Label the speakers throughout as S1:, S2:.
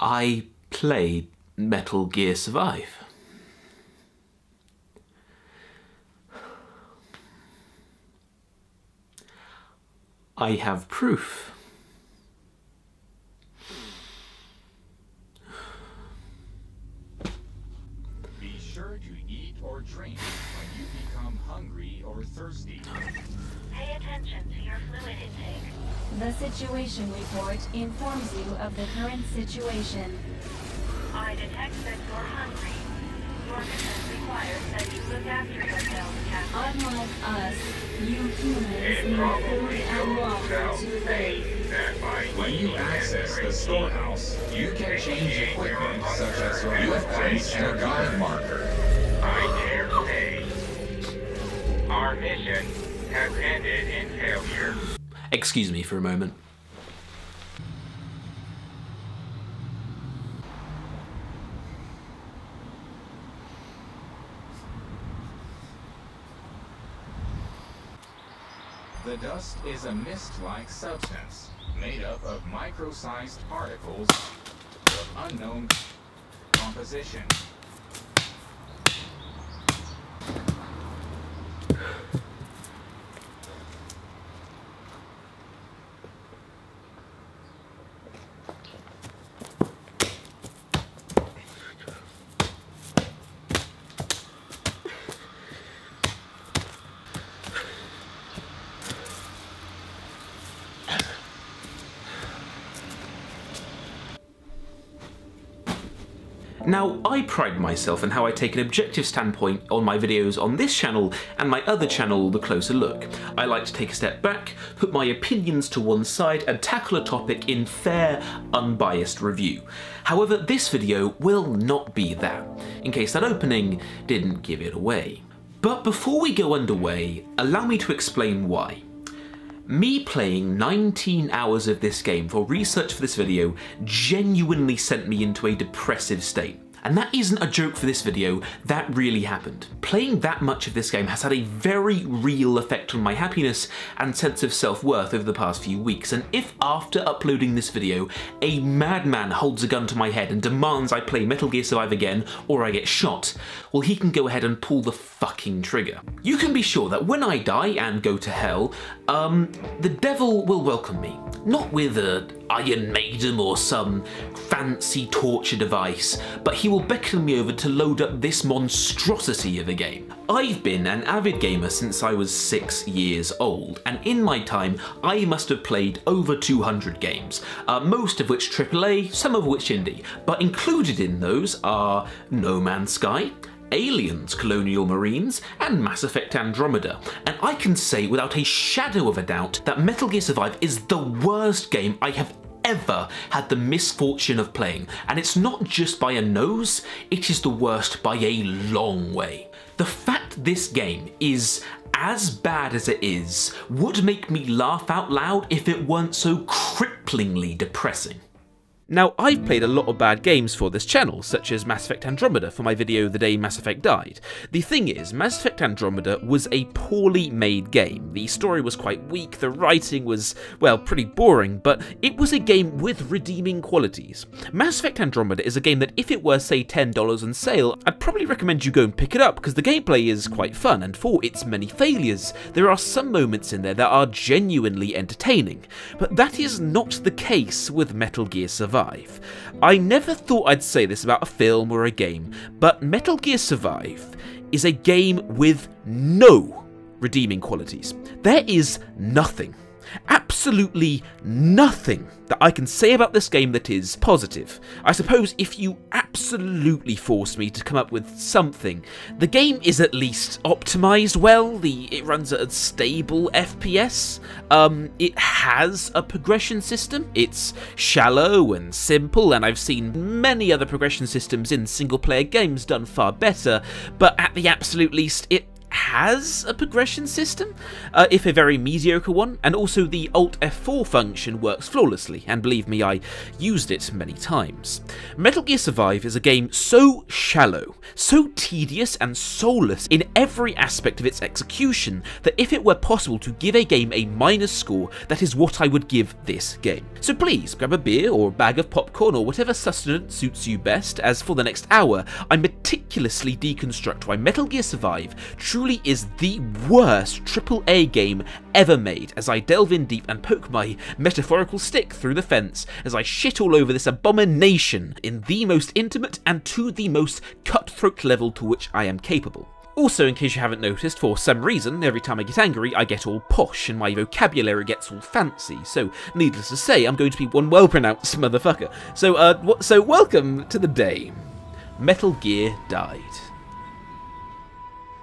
S1: I played Metal Gear Survive. I have proof.
S2: Be sure to eat or drink when you become hungry or thirsty.
S3: Pay attention to your fluid intake.
S4: The situation report informs you of the current situation.
S3: I detect that you're hungry. Your mission requires that you look after yourself, Captain.
S4: Unlike us, you humans need food and water to live.
S2: When you access the storehouse, you can change equipment such as your weapons and guide marker.
S5: I dare say, our mission has ended in failure.
S1: Excuse me for a moment.
S2: The dust is a mist-like substance made up of micro-sized particles of unknown composition.
S1: Now, I pride myself in how I take an objective standpoint on my videos on this channel and my other channel, The Closer Look. I like to take a step back, put my opinions to one side and tackle a topic in fair, unbiased review. However, this video will not be that, in case that opening didn't give it away. But before we go underway, allow me to explain why. Me playing 19 hours of this game for research for this video genuinely sent me into a depressive state. And that isn't a joke for this video, that really happened. Playing that much of this game has had a very real effect on my happiness and sense of self-worth over the past few weeks, and if after uploading this video, a madman holds a gun to my head and demands I play Metal Gear Survive again, or I get shot, well, he can go ahead and pull the fucking trigger. You can be sure that when I die and go to hell, the devil will welcome me. Not with an Iron Maiden or some fancy torture device, but he will beckon me over to load up this monstrosity of a game. I've been an avid gamer since I was 6 years old, and in my time I must have played over 200 games, most of which AAA, some of which indie, but included in those are No Man's Sky, Aliens, Colonial Marines, and Mass Effect Andromeda, and I can say without a shadow of a doubt that Metal Gear Survive is the worst game I have ever had the misfortune of playing, and it's not just by a nose, it is the worst by a long way. The fact this game is as bad as it is would make me laugh out loud if it weren't so cripplingly depressing. Now, I've played a lot of bad games for this channel, such as Mass Effect Andromeda for my video The Day Mass Effect Died. The thing is, Mass Effect Andromeda was a poorly made game. The story was quite weak, the writing was, well, pretty boring, but it was a game with redeeming qualities. Mass Effect Andromeda is a game that if it were, say, $10 on sale, I'd probably recommend you go and pick it up, because the gameplay is quite fun, and for its many failures, there are some moments in there that are genuinely entertaining. But that is not the case with Metal Gear Survive. I never thought I'd say this about a film or a game, but Metal Gear Survive is a game with no redeeming qualities. There is nothing, absolutely nothing that I can say about this game that is positive. I suppose if you absolutely force me to come up with something, the game is at least optimized well, it runs at a stable FPS, it has a progression system, it's shallow and simple, and I've seen many other progression systems in single player games done far better, but at the absolute least, it has a progression system, if a very mediocre one, and also the Alt F4 function works flawlessly, and believe me, I used it many times. Metal Gear Survive is a game so shallow, so tedious and soulless in every aspect of its execution that if it were possible to give a game a minus score, that is what I would give this game. So please, grab a beer or a bag of popcorn or whatever sustenance suits you best, as for the next hour, I meticulously deconstruct why Metal Gear Survive truly is the worst AAA game ever made, as I delve in deep and poke my metaphorical stick through the fence as I shit all over this abomination in the most intimate and to the most cutthroat level to which I am capable. Also, in case you haven't noticed, for some reason, every time I get angry, I get all posh and my vocabulary gets all fancy, so needless to say, I'm going to be one well-pronounced motherfucker. So welcome to the day. Metal Gear died.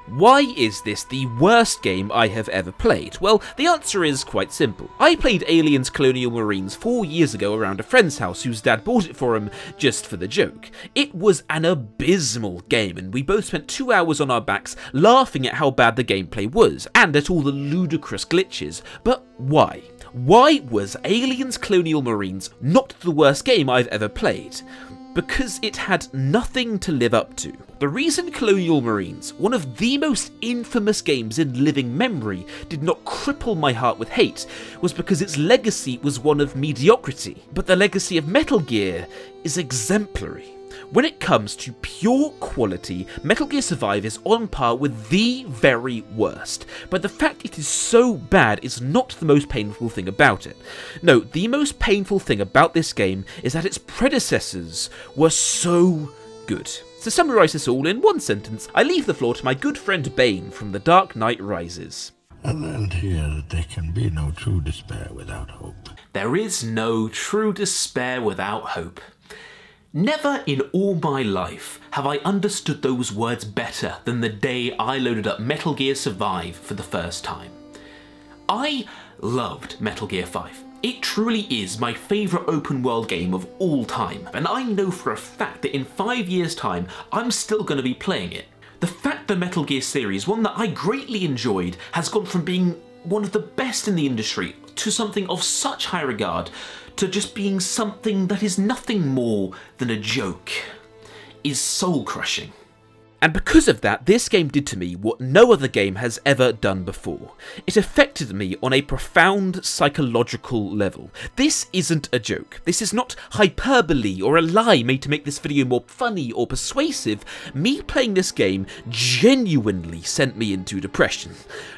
S1: Why is this the worst game I have ever played? Well, the answer is quite simple. I played Aliens Colonial Marines 4 years ago around a friend's house whose dad bought it for him just for the joke. It was an abysmal game, and we both spent 2 hours on our backs laughing at how bad the gameplay was, and at all the ludicrous glitches. But why? Why was Aliens Colonial Marines not the worst game I've ever played? Because it had nothing to live up to. The reason Colonial Marines, one of the most infamous games in living memory, did not cripple my heart with hate was because its legacy was one of mediocrity. But the legacy of Metal Gear is exemplary. When it comes to pure quality, Metal Gear Survive is on par with the very worst, but the fact it is so bad is not the most painful thing about it. No, the most painful thing about this game is that its predecessors were so good. To summarise this all in one sentence, I leave the floor to my good friend Bane from The Dark Knight Rises.
S6: I learned here that there can be no true despair without hope.
S1: There is no true despair without hope. Never in all my life have I understood those words better than the day I loaded up Metal Gear Survive for the first time. I loved Metal Gear 5. It truly is my favourite open world game of all time, and I know for a fact that in 5 years' time I'm still going to be playing it. The fact the Metal Gear series, one that I greatly enjoyed, has gone from being one of the best in the industry to something of such high regard to just being something that is nothing more than a joke is soul-crushing. And because of that, this game did to me what no other game has ever done before. It affected me on a profound psychological level. This isn't a joke. This is not hyperbole or a lie made to make this video more funny or persuasive. Me playing this game genuinely sent me into depression.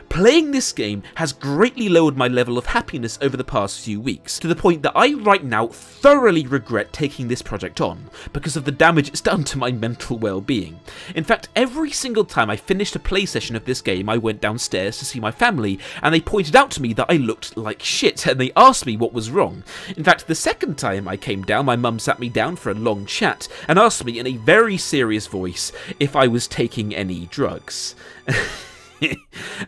S1: Playing this game has greatly lowered my level of happiness over the past few weeks, to the point that I right now thoroughly regret taking this project on, because of the damage it's done to my mental well-being. In fact, every single time I finished a play session of this game, I went downstairs to see my family, and they pointed out to me that I looked like shit, and they asked me what was wrong. In fact, the second time I came down, my mum sat me down for a long chat, and asked me in a very serious voice if I was taking any drugs.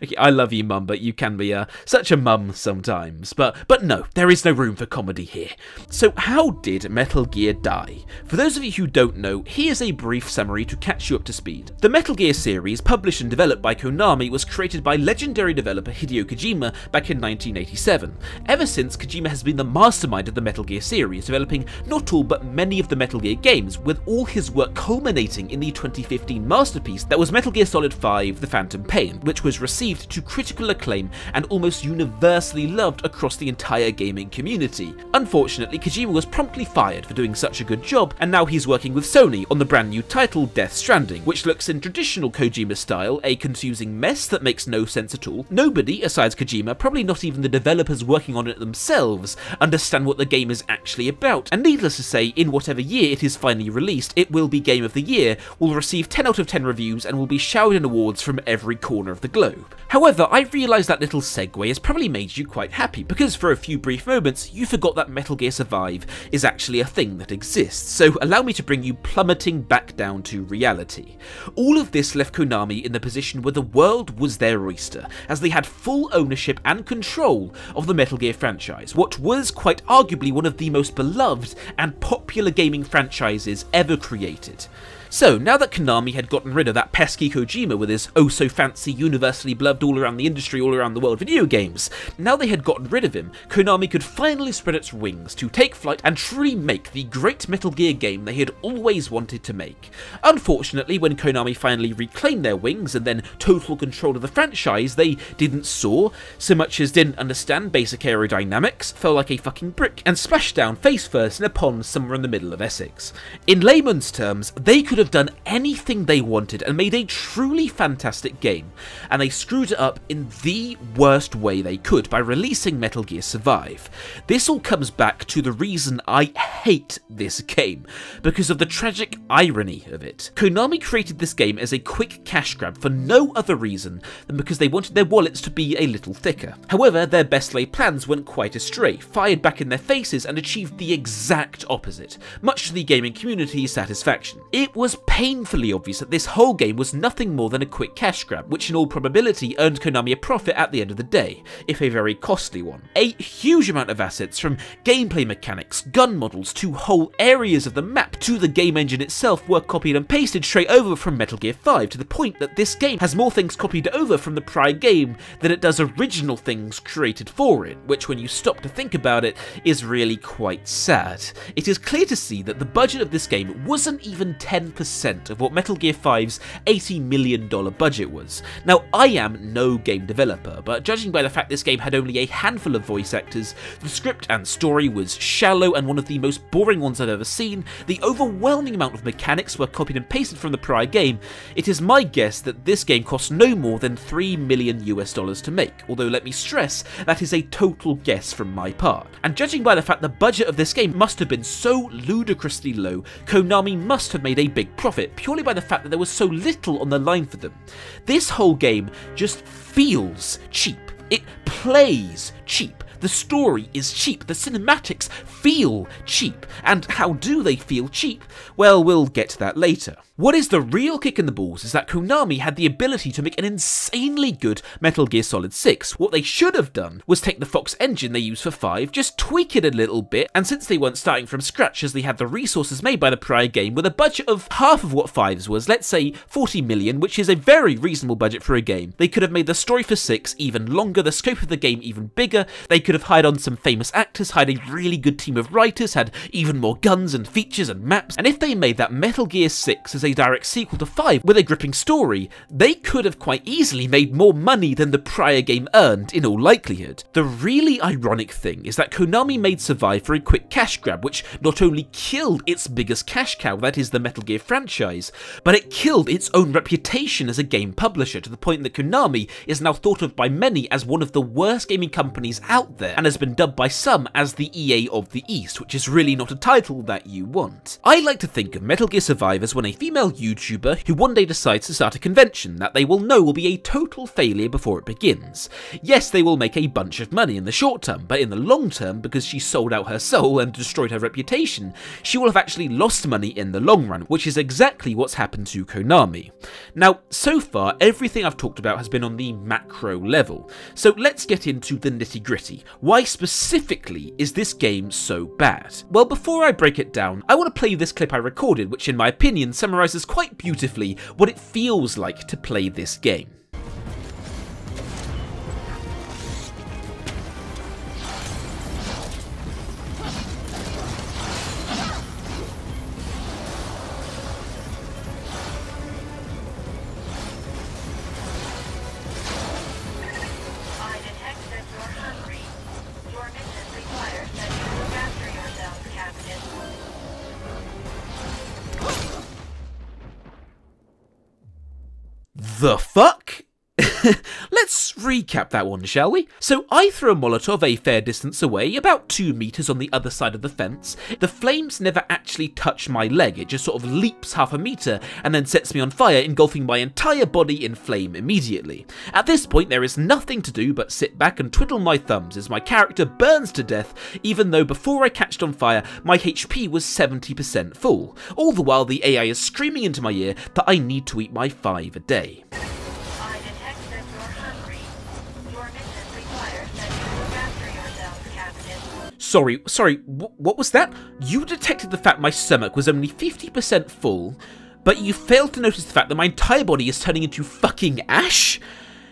S1: Okay, I love you, Mum, but you can be such a mum sometimes. But no, there is no room for comedy here. So how did Metal Gear die? For those of you who don't know, here's a brief summary to catch you up to speed. The Metal Gear series, published and developed by Konami, was created by legendary developer Hideo Kojima back in 1987. Ever since, Kojima has been the mastermind of the Metal Gear series, developing not all but many of the Metal Gear games, with all his work culminating in the 2015 masterpiece that was Metal Gear Solid 5: The Phantom Pain, which was received to critical acclaim and almost universally loved across the entire gaming community. Unfortunately, Kojima was promptly fired for doing such a good job, and now he's working with Sony on the brand new title Death Stranding, which looks in traditional Kojima style, a confusing mess that makes no sense at all. Nobody, aside Kojima, probably not even the developers working on it themselves, understand what the game is actually about, and needless to say, in whatever year it is finally released, it will be Game of the Year, will receive 10 out of 10 reviews, and will be showered in awards from every corner of the globe. However, I realise that little segue has probably made you quite happy, because for a few brief moments you forgot that Metal Gear Survive is actually a thing that exists, so allow me to bring you plummeting back down to reality. All of this left Konami in the position where the world was their oyster, as they had full ownership and control of the Metal Gear franchise, what was quite arguably one of the most beloved and popular gaming franchises ever created. So, now that Konami had gotten rid of that pesky Kojima with his oh-so-fancy, universally beloved all around the industry, all around the world video games, now they had gotten rid of him, Konami could finally spread its wings to take flight and truly make the great Metal Gear game they had always wanted to make. Unfortunately, when Konami finally reclaimed their wings and then total control of the franchise, they didn't soar, so much as didn't understand basic aerodynamics, fell like a fucking brick, and splashed down face first in a pond somewhere in the middle of Essex. In layman's terms, they could have done anything they wanted and made a truly fantastic game, and they screwed it up in the worst way they could by releasing Metal Gear Survive. This all comes back to the reason I hate this game, because of the tragic irony of it. Konami created this game as a quick cash grab for no other reason than because they wanted their wallets to be a little thicker. However, their best laid plans went quite astray, fired back in their faces and achieved the exact opposite, much to the gaming community's satisfaction. It was painfully obvious that this whole game was nothing more than a quick cash grab, which in all probability earned Konami a profit at the end of the day, if a very costly one. A huge amount of assets, from gameplay mechanics, gun models, to whole areas of the map, to the game engine itself, were copied and pasted straight over from Metal Gear 5, to the point that this game has more things copied over from the prior game than it does original things created for it, which when you stop to think about it is really quite sad. It is clear to see that the budget of this game wasn't even 10% of what Metal Gear 5's $80 million budget was. Now, I am no game developer, but judging by the fact this game had only a handful of voice actors, the script and story was shallow and one of the most boring ones I've ever seen, the overwhelming amount of mechanics were copied and pasted from the prior game, it is my guess that this game cost no more than $3 million to make, although let me stress, that is a total guess from my part. And judging by the fact the budget of this game must have been so ludicrously low, Konami must have made a big profit, purely by the fact that there was so little on the line for them. This whole game just feels cheap. It plays cheap. The story is cheap, the cinematics feel cheap, and how do they feel cheap? Well, we'll get to that later. What is the real kick in the balls is that Konami had the ability to make an insanely good Metal Gear Solid 6. What they should have done was take the Fox engine they used for 5, just tweak it a little bit, and since they weren't starting from scratch as they had the resources made by the prior game with a budget of half of what 5's was, let's say 40 million, which is a very reasonable budget for a game, they could have made the story for 6 even longer, the scope of the game even bigger, they could have hired on some famous actors, hired a really good team of writers, had even more guns and features and maps, and if they made that Metal Gear 6 as a direct sequel to 5 with a gripping story, they could have quite easily made more money than the prior game earned in all likelihood. The really ironic thing is that Konami made Survive for a quick cash grab, which not only killed its biggest cash cow, that is the Metal Gear franchise, but it killed its own reputation as a game publisher, to the point that Konami is now thought of by many as one of the worst gaming companies out there, and has been dubbed by some as the EA of the East, which is really not a title that you want. I like to think of Metal Gear Survive as when a female YouTuber who one day decides to start a convention that they will know will be a total failure before it begins. Yes, they will make a bunch of money in the short term, but in the long term, because she sold out her soul and destroyed her reputation, she will have actually lost money in the long run, which is exactly what's happened to Konami. Now, so far, everything I've talked about has been on the macro level, so let's get into the nitty-gritty. Why specifically is this game so bad? Well, before I break it down, I want to play this clip I recorded, which in my opinion summarises quite beautifully what it feels like to play this game.
S3: I detect that you're hungry. Your mission requires that you look after yourself, Captain.
S1: The fuck? Let's recap that one, shall we? So I throw a Molotov a fair distance away, about 2 meters on the other side of the fence. The flames never actually touch my leg, it just sort of leaps half a meter and then sets me on fire, engulfing my entire body in flame immediately. At this point there is nothing to do but sit back and twiddle my thumbs as my character burns to death, even though before I catched on fire my HP was 70% full. All the while the AI is screaming into my ear that I need to eat my 5 a day. Sorry, what was that? You detected the fact my stomach was only 50% full, but you failed to notice the fact that my entire body is turning into fucking ash?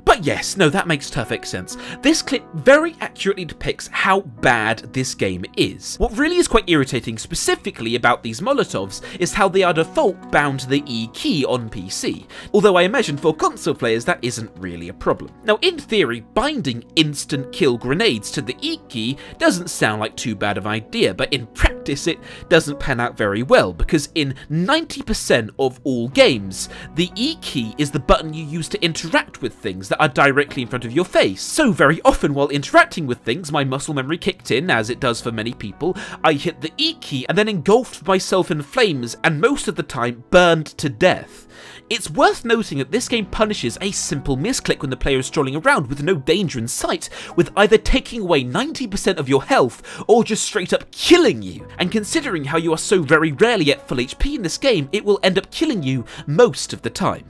S1: But yes, no, that makes perfect sense. This clip very accurately depicts how bad this game is. What really is quite irritating specifically about these Molotovs is how they are default bound to the E key on PC, although I imagine for console players that isn't really a problem. Now in theory, binding instant kill grenades to the E key doesn't sound like too bad of an idea, but in practice it doesn't pan out very well, because in 90% of all games, the E key is the button you use to interact with things that are directly in front of your face. So very often while interacting with things, my muscle memory kicked in, as it does for many people. I hit the E key and then engulfed myself in flames, and most of the time burned to death. It's worth noting that this game punishes a simple misclick when the player is strolling around with no danger in sight, with either taking away 90% of your health or just straight up killing you. And considering how you are so very rarely at full HP in this game, it will end up killing you most of the time.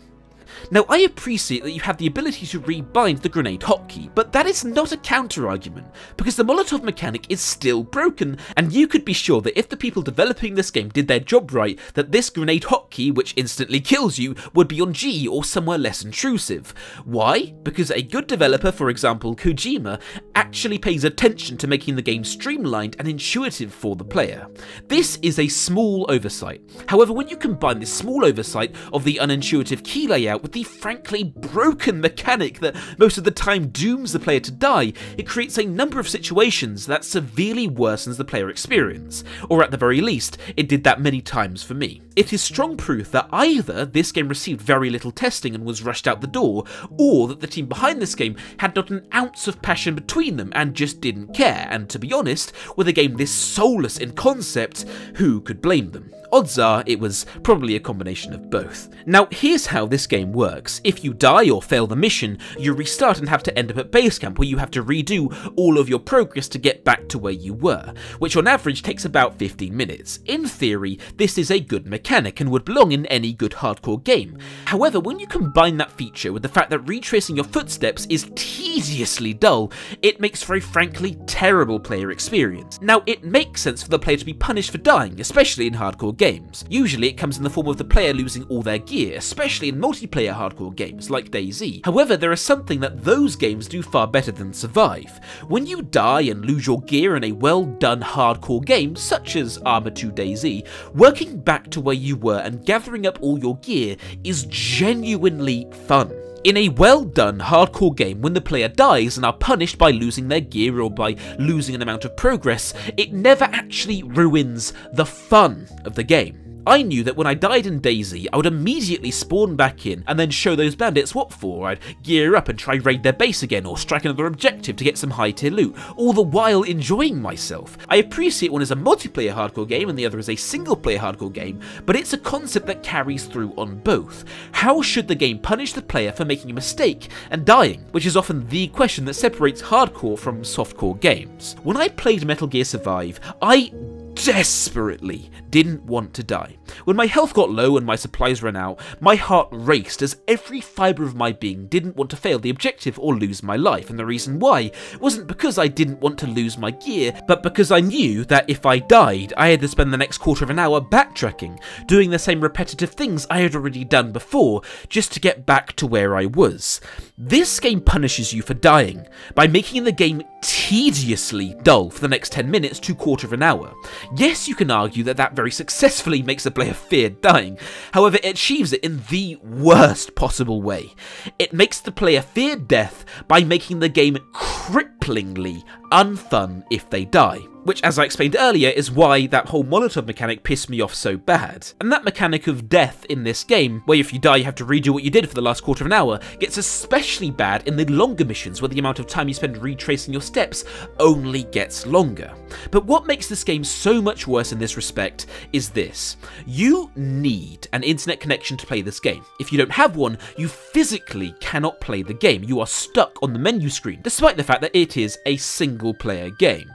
S1: Now, I appreciate that you have the ability to rebind the grenade hotkey, but that is not a counter-argument, because the Molotov mechanic is still broken, and you could be sure that if the people developing this game did their job right, that this grenade hotkey, which instantly kills you, would be on G or somewhere less intrusive. Why? Because a good developer, for example Kojima, actually pays attention to making the game streamlined and intuitive for the player. This is a small oversight. However, when you combine this small oversight of the unintuitive key layout with the frankly broken mechanic that most of the time dooms the player to die, it creates a number of situations that severely worsens the player experience, or at the very least, it did that many times for me. It is strong proof that either this game received very little testing and was rushed out the door, or that the team behind this game had not an ounce of passion between them and just didn't care, and to be honest, with a game this soulless in concept, who could blame them? Odds are it was probably a combination of both. Now here's how this game works. If you die or fail the mission, you restart and have to end up at base camp, where you have to redo all of your progress to get back to where you were, which on average takes about 15 minutes. In theory, this is a good mechanic and would belong in any good hardcore game. However, when you combine that feature with the fact that retracing your footsteps is tediously dull, it makes for a frankly terrible player experience. Now it makes sense for the player to be punished for dying, especially in hardcore games. Usually it comes in the form of the player losing all their gear, especially in multiplayer hardcore games like DayZ. However, there is something that those games do far better than survive. When you die and lose your gear in a well done hardcore game, such as Arma 2 DayZ, working back to where you were and gathering up all your gear is genuinely fun. In a well-done hardcore game, when the player dies and are punished by losing their gear or by losing an amount of progress, it never actually ruins the fun of the game. I knew that when I died in DayZ, I would immediately spawn back in and then show those bandits what for. I'd gear up and try raid their base again or strike another objective to get some high tier loot, all the while enjoying myself. I appreciate one is a multiplayer hardcore game and the other is a single player hardcore game, but it's a concept that carries through on both. How should the game punish the player for making a mistake and dying, which is often the question that separates hardcore from softcore games. When I played Metal Gear Survive, I desperately didn't want to die. When my health got low and my supplies ran out, my heart raced as every fibre of my being didn't want to fail the objective or lose my life, and the reason why wasn't because I didn't want to lose my gear, but because I knew that if I died, I had to spend the next quarter of an hour backtracking, doing the same repetitive things I had already done before, just to get back to where I was. This game punishes you for dying by making the game tediously dull for the next 10 minutes to quarter of an hour. Yes, you can argue that that very successfully makes the player fear dying, however it achieves it in the worst possible way. It makes the player fear death by making the game cripplingly unfun if they die. Which, as I explained earlier, is why that whole Molotov mechanic pissed me off so bad. And that mechanic of death in this game, where if you die you have to redo what you did for the last quarter of an hour, gets especially bad in the longer missions, where the amount of time you spend retracing your steps only gets longer. But what makes this game so much worse in this respect is this. You need an internet connection to play this game. If you don't have one, you physically cannot play the game. You are stuck on the menu screen, despite the fact that it is a single player game.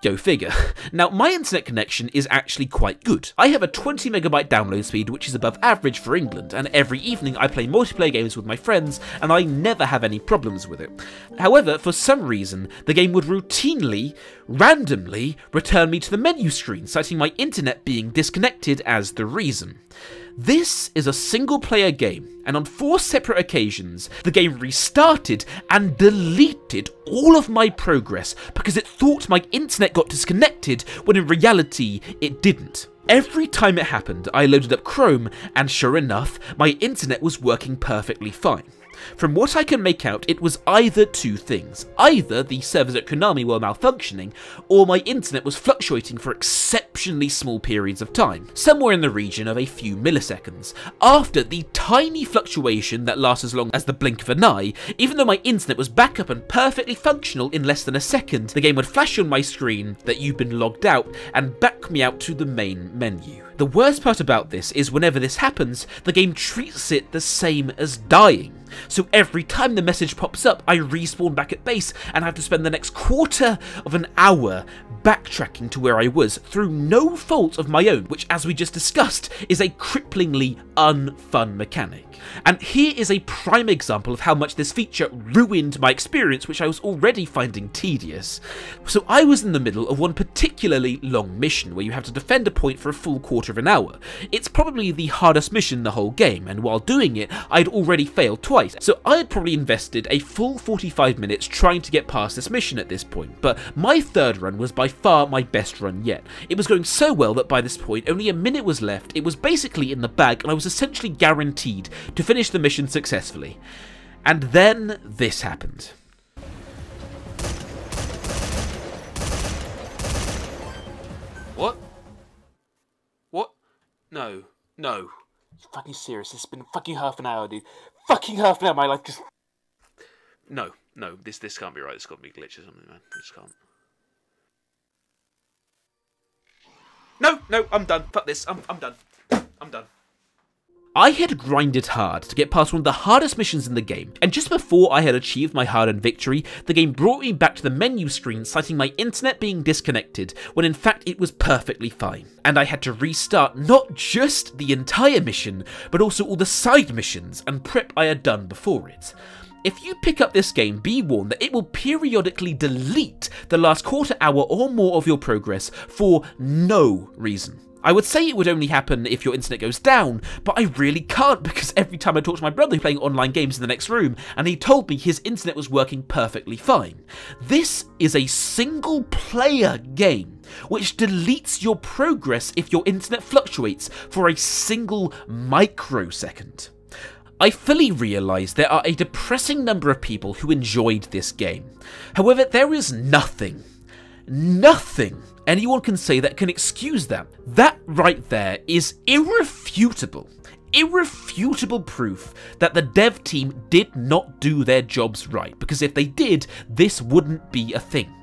S1: Go figure. Now, my internet connection is actually quite good. I have a 20 megabyte download speed, which is above average for England, and every evening I play multiplayer games with my friends, and I never have any problems with it. However, for some reason, the game would routinely, randomly, return me to the menu screen, citing my internet being disconnected as the reason. This is a single-player game, and on 4 separate occasions, the game restarted and deleted all of my progress because it thought my internet got disconnected when in reality it didn't. Every time it happened, I loaded up Chrome, and sure enough, my internet was working perfectly fine. From what I can make out, it was either 2 things. Either the servers at Konami were malfunctioning, or my internet was fluctuating for exceptionally small periods of time, somewhere in the region of a few milliseconds. After the tiny fluctuation that lasts as long as the blink of an eye, even though my internet was back up and perfectly functional in less than a second, the game would flash on my screen that you've been logged out and back me out to the main menu. The worst part about this is whenever this happens, the game treats it the same as dying. So every time the message pops up, I respawn back at base and have to spend the next quarter of an hour backtracking to where I was through no fault of my own, which, as we just discussed, is a cripplingly unfun mechanic. And here is a prime example of how much this feature ruined my experience, which I was already finding tedious. So I was in the middle of one particularly long mission where you have to defend a point for a full quarter of an hour. It's probably the hardest mission in the whole game, and while doing it, I'd already failed twice, so I had probably invested a full 45 minutes trying to get past this mission at this point, but my third run was by far my best run yet. It was going so well that by this point only a minute was left, it was basically in the bag, and I was essentially guaranteed to finish the mission successfully. And then this happened. What? What? No. No. You're fucking serious. It's been fucking half an hour, dude. Fucking half an hour, my life just... No. This can't be right. It's got to be glitch or something, man. I just can't. No, I'm done. Fuck this. I'm done. I'm done. I had grinded hard to get past one of the hardest missions in the game, and just before I had achieved my hard-earned victory, the game brought me back to the menu screen citing my internet being disconnected, when in fact it was perfectly fine. And I had to restart not just the entire mission, but also all the side missions and prep I had done before it. If you pick up this game, be warned that it will periodically delete the last quarter hour or more of your progress for no reason. I would say it would only happen if your internet goes down, but I really can't because every time I talk to my brother playing online games in the next room, and he told me his internet was working perfectly fine. This is a single player game, which deletes your progress if your internet fluctuates for a single microsecond. I fully realise there are a depressing number of people who enjoyed this game. However, there is nothing anyone can say that can excuse that. That right there is irrefutable proof that the dev team did not do their jobs right, because if they did, this wouldn't be a thing.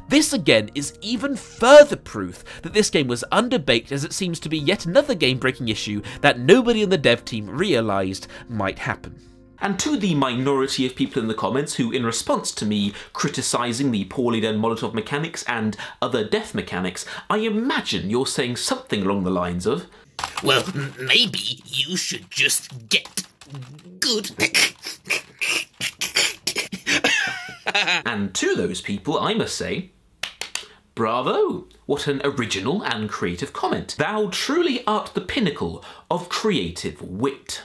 S1: This again is even further proof that this game was underbaked, as it seems to be yet another game-breaking issue that nobody in the dev team realised might happen. And to the minority of people in the comments who, in response to me criticising the poorly done Molotov mechanics and other death mechanics, I imagine you're saying something along the lines of,
S7: well, maybe you should just get good.
S1: And to those people I must say, bravo! What an original and creative comment. Thou truly art the pinnacle of creative wit.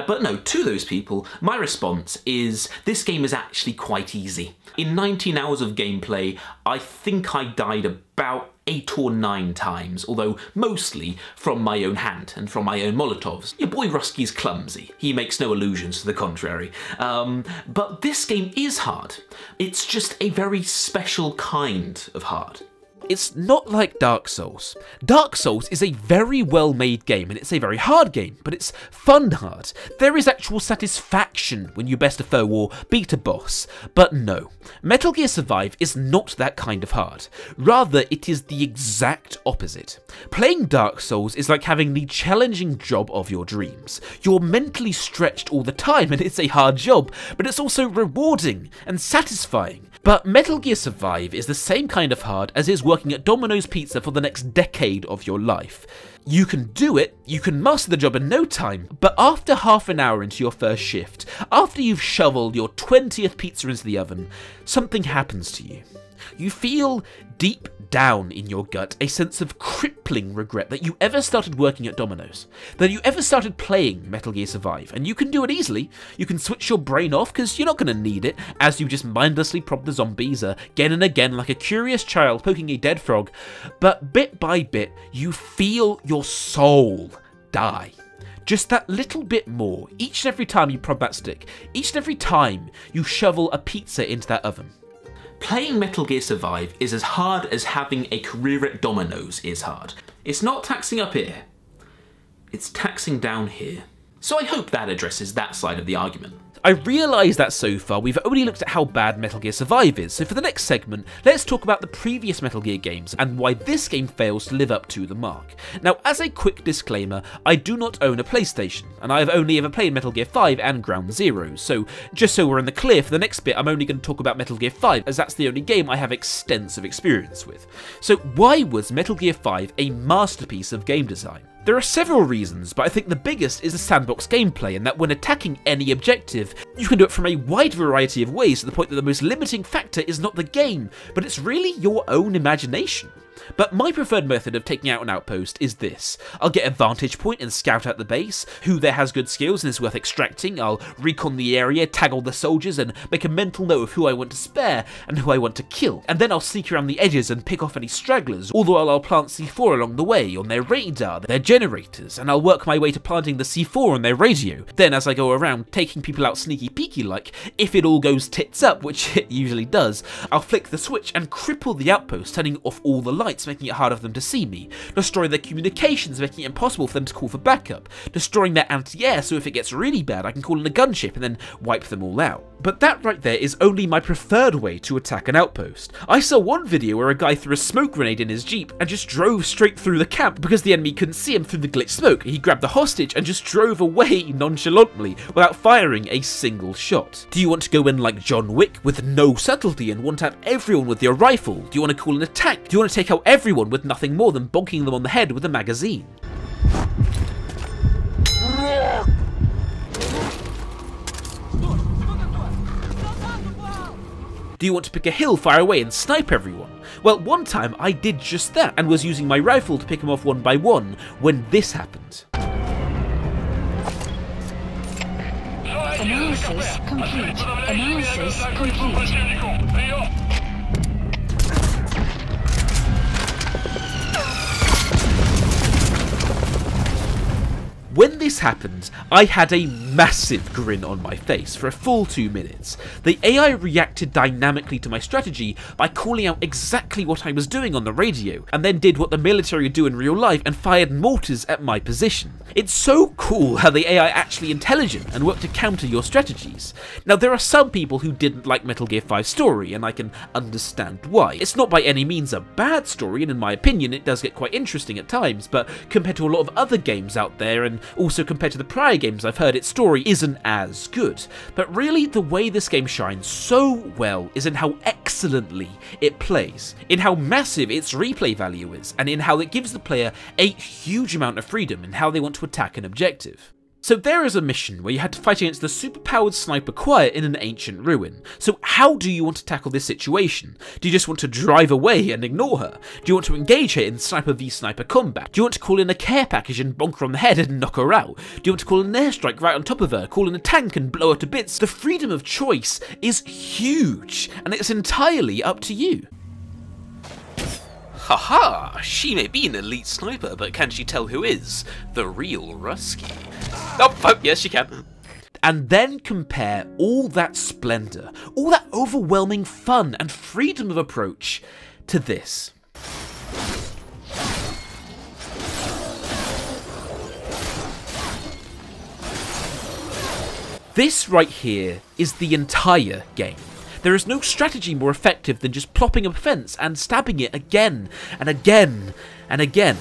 S1: But no, to those people, my response is this game is actually quite easy. In 19 hours of gameplay, I think I died about 8 or 9 times, although mostly from my own hand and from my own Molotovs. Your boy Rusky's clumsy. He makes no allusions to the contrary. But this game is hard. It's just a very special kind of hard. It's not like Dark Souls. Dark Souls is a very well-made game, and it's a very hard game, but it's fun hard. There is actual satisfaction when you best a foe or beat a boss. But no, Metal Gear Survive is not that kind of hard. Rather, it is the exact opposite. Playing Dark Souls is like having the challenging job of your dreams. You're mentally stretched all the time, and it's a hard job, but it's also rewarding and satisfying. But Metal Gear Survive is the same kind of hard as is working at Domino's Pizza for the next decade of your life. You can do it, you can master the job in no time, but after half an hour into your first shift, after you've shoveled your 20th pizza into the oven, something happens to you. You feel deep down in your gut a sense of crippling regret that you ever started working at Domino's, that you ever started playing Metal Gear Survive, and you can do it easily. You can switch your brain off because you're not going to need it as you just mindlessly prod the zombies again and again like a curious child poking a dead frog, but bit by bit you feel your soul die. Just that little bit more each and every time you prod that stick, each and every time you shovel a pizza into that oven.
S8: Playing Metal Gear Survive is as hard as having a career at Domino's is hard. It's not taxing up here, it's taxing down here. So I hope that addresses that side of the argument.
S1: I realise that so far we've only looked at how bad Metal Gear Survive is, so for the next segment, let's talk about the previous Metal Gear games and why this game fails to live up to the mark. Now, as a quick disclaimer, I do not own a PlayStation, and I have only ever played Metal Gear 5 and Ground Zeroes, so just so we're in the clear, for the next bit I'm only going to talk about Metal Gear 5, as that's the only game I have extensive experience with. So why was Metal Gear 5 a masterpiece of game design? There are several reasons, but I think the biggest is the sandbox gameplay, and that when attacking any objective, you can do it from a wide variety of ways, to the point that the most limiting factor is not the game, but it's really your own imagination. But my preferred method of taking out an outpost is this. I'll get a vantage point and scout out the base, who there has good skills and is worth extracting. I'll recon the area, tag all the soldiers, and make a mental note of who I want to spare and who I want to kill. And then I'll sneak around the edges and pick off any stragglers, although I'll plant C4 along the way, on their radar, their generators, and I'll work my way to planting the C4 on their radio. Then as I go around, taking people out sneaky peeky like, if it all goes tits up, which it usually does, I'll flick the switch and cripple the outpost, turning off all the lights, making it harder for them to see me, destroy their communications, making it impossible for them to call for backup, destroying their anti-air so if it gets really bad I can call in a gunship and then wipe them all out. But that right there is only my preferred way to attack an outpost. I saw one video where a guy threw a smoke grenade in his jeep and just drove straight through the camp because the enemy couldn't see him through the glitched smoke. He grabbed the hostage and just drove away nonchalantly without firing a single shot. Do you want to go in like John Wick with no subtlety and one-tap everyone with your rifle? Do you want to call an attack? Do you want to take out everyone with nothing more than bonking them on the head with a magazine? Do you want to pick a hill far away and snipe everyone? Well, one time I did just that and was using my rifle to pick them off one by one when this happened.
S4: Analysis complete. Analysis complete.
S1: When this happened, I had a massive grin on my face for a full 2 minutes. The AI reacted dynamically to my strategy by calling out exactly what I was doing on the radio, and then did what the military do in real life and fired mortars at my position. It's so cool how the AI actually intelligent and worked to counter your strategies. Now there are some people who didn't like Metal Gear 5's story, and I can understand why. It's not by any means a bad story, and in my opinion it does get quite interesting at times, but compared to a lot of other games out there, and also compared to the prior games I've heard, its story isn't as good. But really, the way this game shines so well is in how excellently it plays, in how massive its replay value is, and in how it gives the player a huge amount of freedom in how they want to attack an objective. So there is a mission where you had to fight against the superpowered sniper Quiet in an ancient ruin. So how do you want to tackle this situation? Do you just want to drive away and ignore her? Do you want to engage her in sniper v sniper combat? Do you want to call in a care package and bonk her on the head and knock her out? Do you want to call in an airstrike right on top of her, call in a tank and blow her to bits? The freedom of choice is huge, and it's entirely up to you. Haha, she may be an elite sniper, but can she tell who is the real Rusky? Oh, yes she can. And then compare all that splendour, all that overwhelming fun and freedom of approach to this. This right here is the entire game. There is no strategy more effective than just plopping up a fence and stabbing it again and again and again.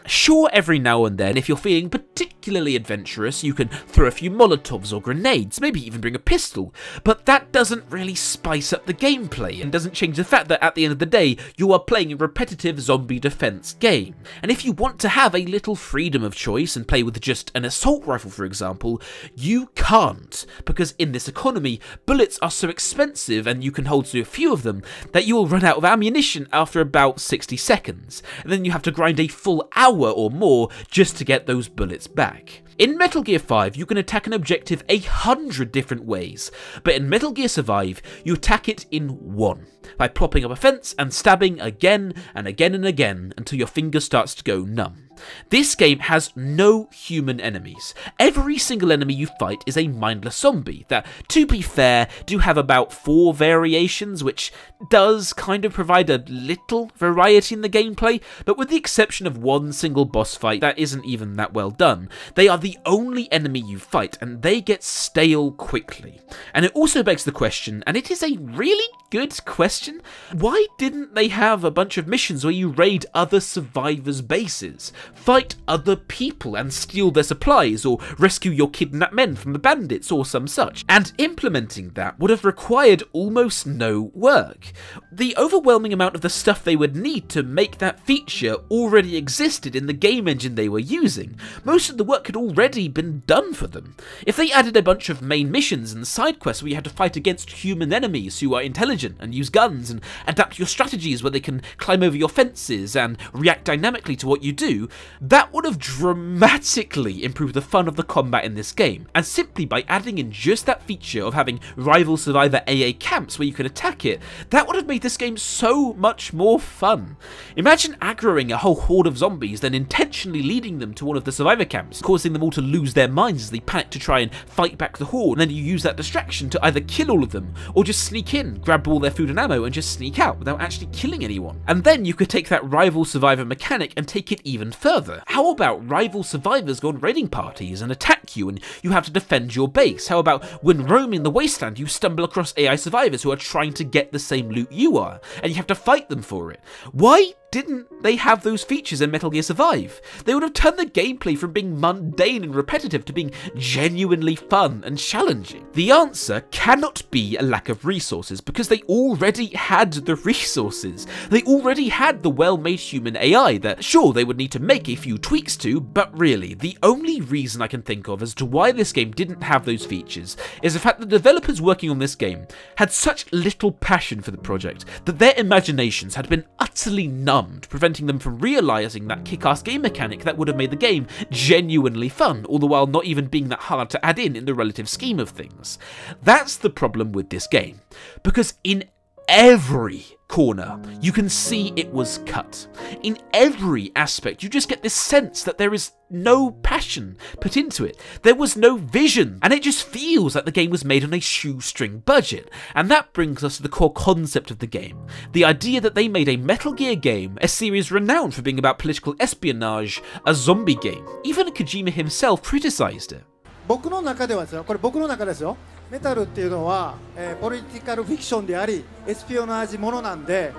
S8: Sure, every now and then, if you're feeling particularly adventurous, you can throw a few Molotovs or grenades, maybe even bring a pistol, but that doesn't really spice up the gameplay and doesn't change the fact that at the end of the day, you are playing a repetitive zombie defense game. And if you want to have a little freedom of choice and play with just an assault rifle, for example, you can't, because in this economy, bullets are so expensive and you can hold so few of them that you will run out of ammunition after about 60 seconds, and then you have to grind a full hour or more just to get those bullets back. In Metal Gear 5, you can attack an objective 100 different ways, but in Metal Gear Survive, you attack it in one, by plopping up a fence and stabbing again and again and again until your finger starts to go numb. This game has no human enemies. Every single enemy you fight is a mindless zombie that, to be fair, do have about 4 variations, which does kind of provide a little variety in the gameplay, but with the exception of one single boss fight that isn't even that well done, they are the only enemy you fight, and they get stale quickly. And it also begs the question, and it is a really good question, why didn't they have a bunch of missions where you raid other survivors' bases, fight other people and steal their supplies, or rescue your kidnapped men from the bandits or some such? And implementing that would have required almost no work. The overwhelming amount of the stuff they would need to make that feature already existed in the game engine they were using. Most of the work had already been done for them. If they added a bunch of main missions and side quests where you had to fight against human enemies who are intelligent and use guns and adapt your strategies where they can climb over your fences and react dynamically to what you do, that would have dramatically improved the fun of the combat in this game. And simply by adding in just that feature of having rival survivor AA camps where you can attack it, that would have made this game so much more fun. Imagine aggroing a whole horde of zombies, then intentionally leading them to one of the survivor camps, causing them all to lose their minds as they panic to try and fight back the horde, and then you use that distraction to either kill all of them, or just sneak in, grab all their food and ammo and just sneak out without actually killing anyone. And then you could take that rival survivor mechanic and take it even further. How about rival survivors go on raiding parties and attack you and you have to defend your base? How about when roaming the wasteland you stumble across AI survivors who are trying to get the same loot you are, and you have to fight them for it? Why didn't they have those features in Metal Gear Survive? They would have turned the gameplay from being mundane and repetitive to being genuinely fun and challenging. The answer cannot be a lack of resources, because they already had the resources. They already had the well-made human AI that, sure, they would need to make a few tweaks to, but really, the only reason I can think of as to why this game didn't have those features is the fact that the developers working on this game had such little passion for the project that their imaginations had been utterly numbed, preventing them from realising that kick-ass game mechanic that would have made the game genuinely fun, all the while not even being that hard to add in the relative scheme of things. That's the problem with this game, because in every corner you can see it was cut. In every aspect you just get this sense that there is no passion put into it. There was no vision, and it just feels like the game was made on a shoestring budget. And that brings us to the core concept of the game. The idea that they made a Metal Gear game, a series renowned for being about political espionage, a zombie game. Even Kojima himself criticized it.
S9: 僕の中ではですよ、これ僕の中ですよ。メタルっていうのは、ポリティカルフィクションであり、エスピオナージものなんで、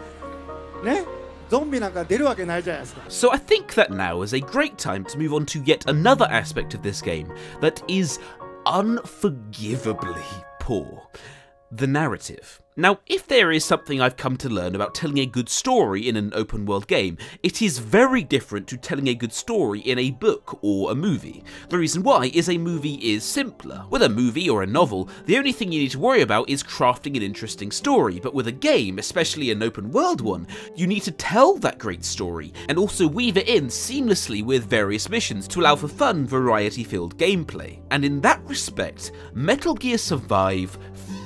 S9: ね、ゾンビなんか出るわけないじゃないですか。
S8: So I think that now is a great time to move on to yet another aspect of this game that is unforgivably poor. The narrative. Now, if there is something I've come to learn about telling a good story in an open world game, it is very different to telling a good story in a book or a movie. The reason why is a movie is simpler. With a movie or a novel, the only thing you need to worry about is crafting an interesting story, but with a game, especially an open world one, you need to tell that great story, and also weave it in seamlessly with various missions to allow for fun, variety-filled gameplay. And in that respect, Metal Gear Survive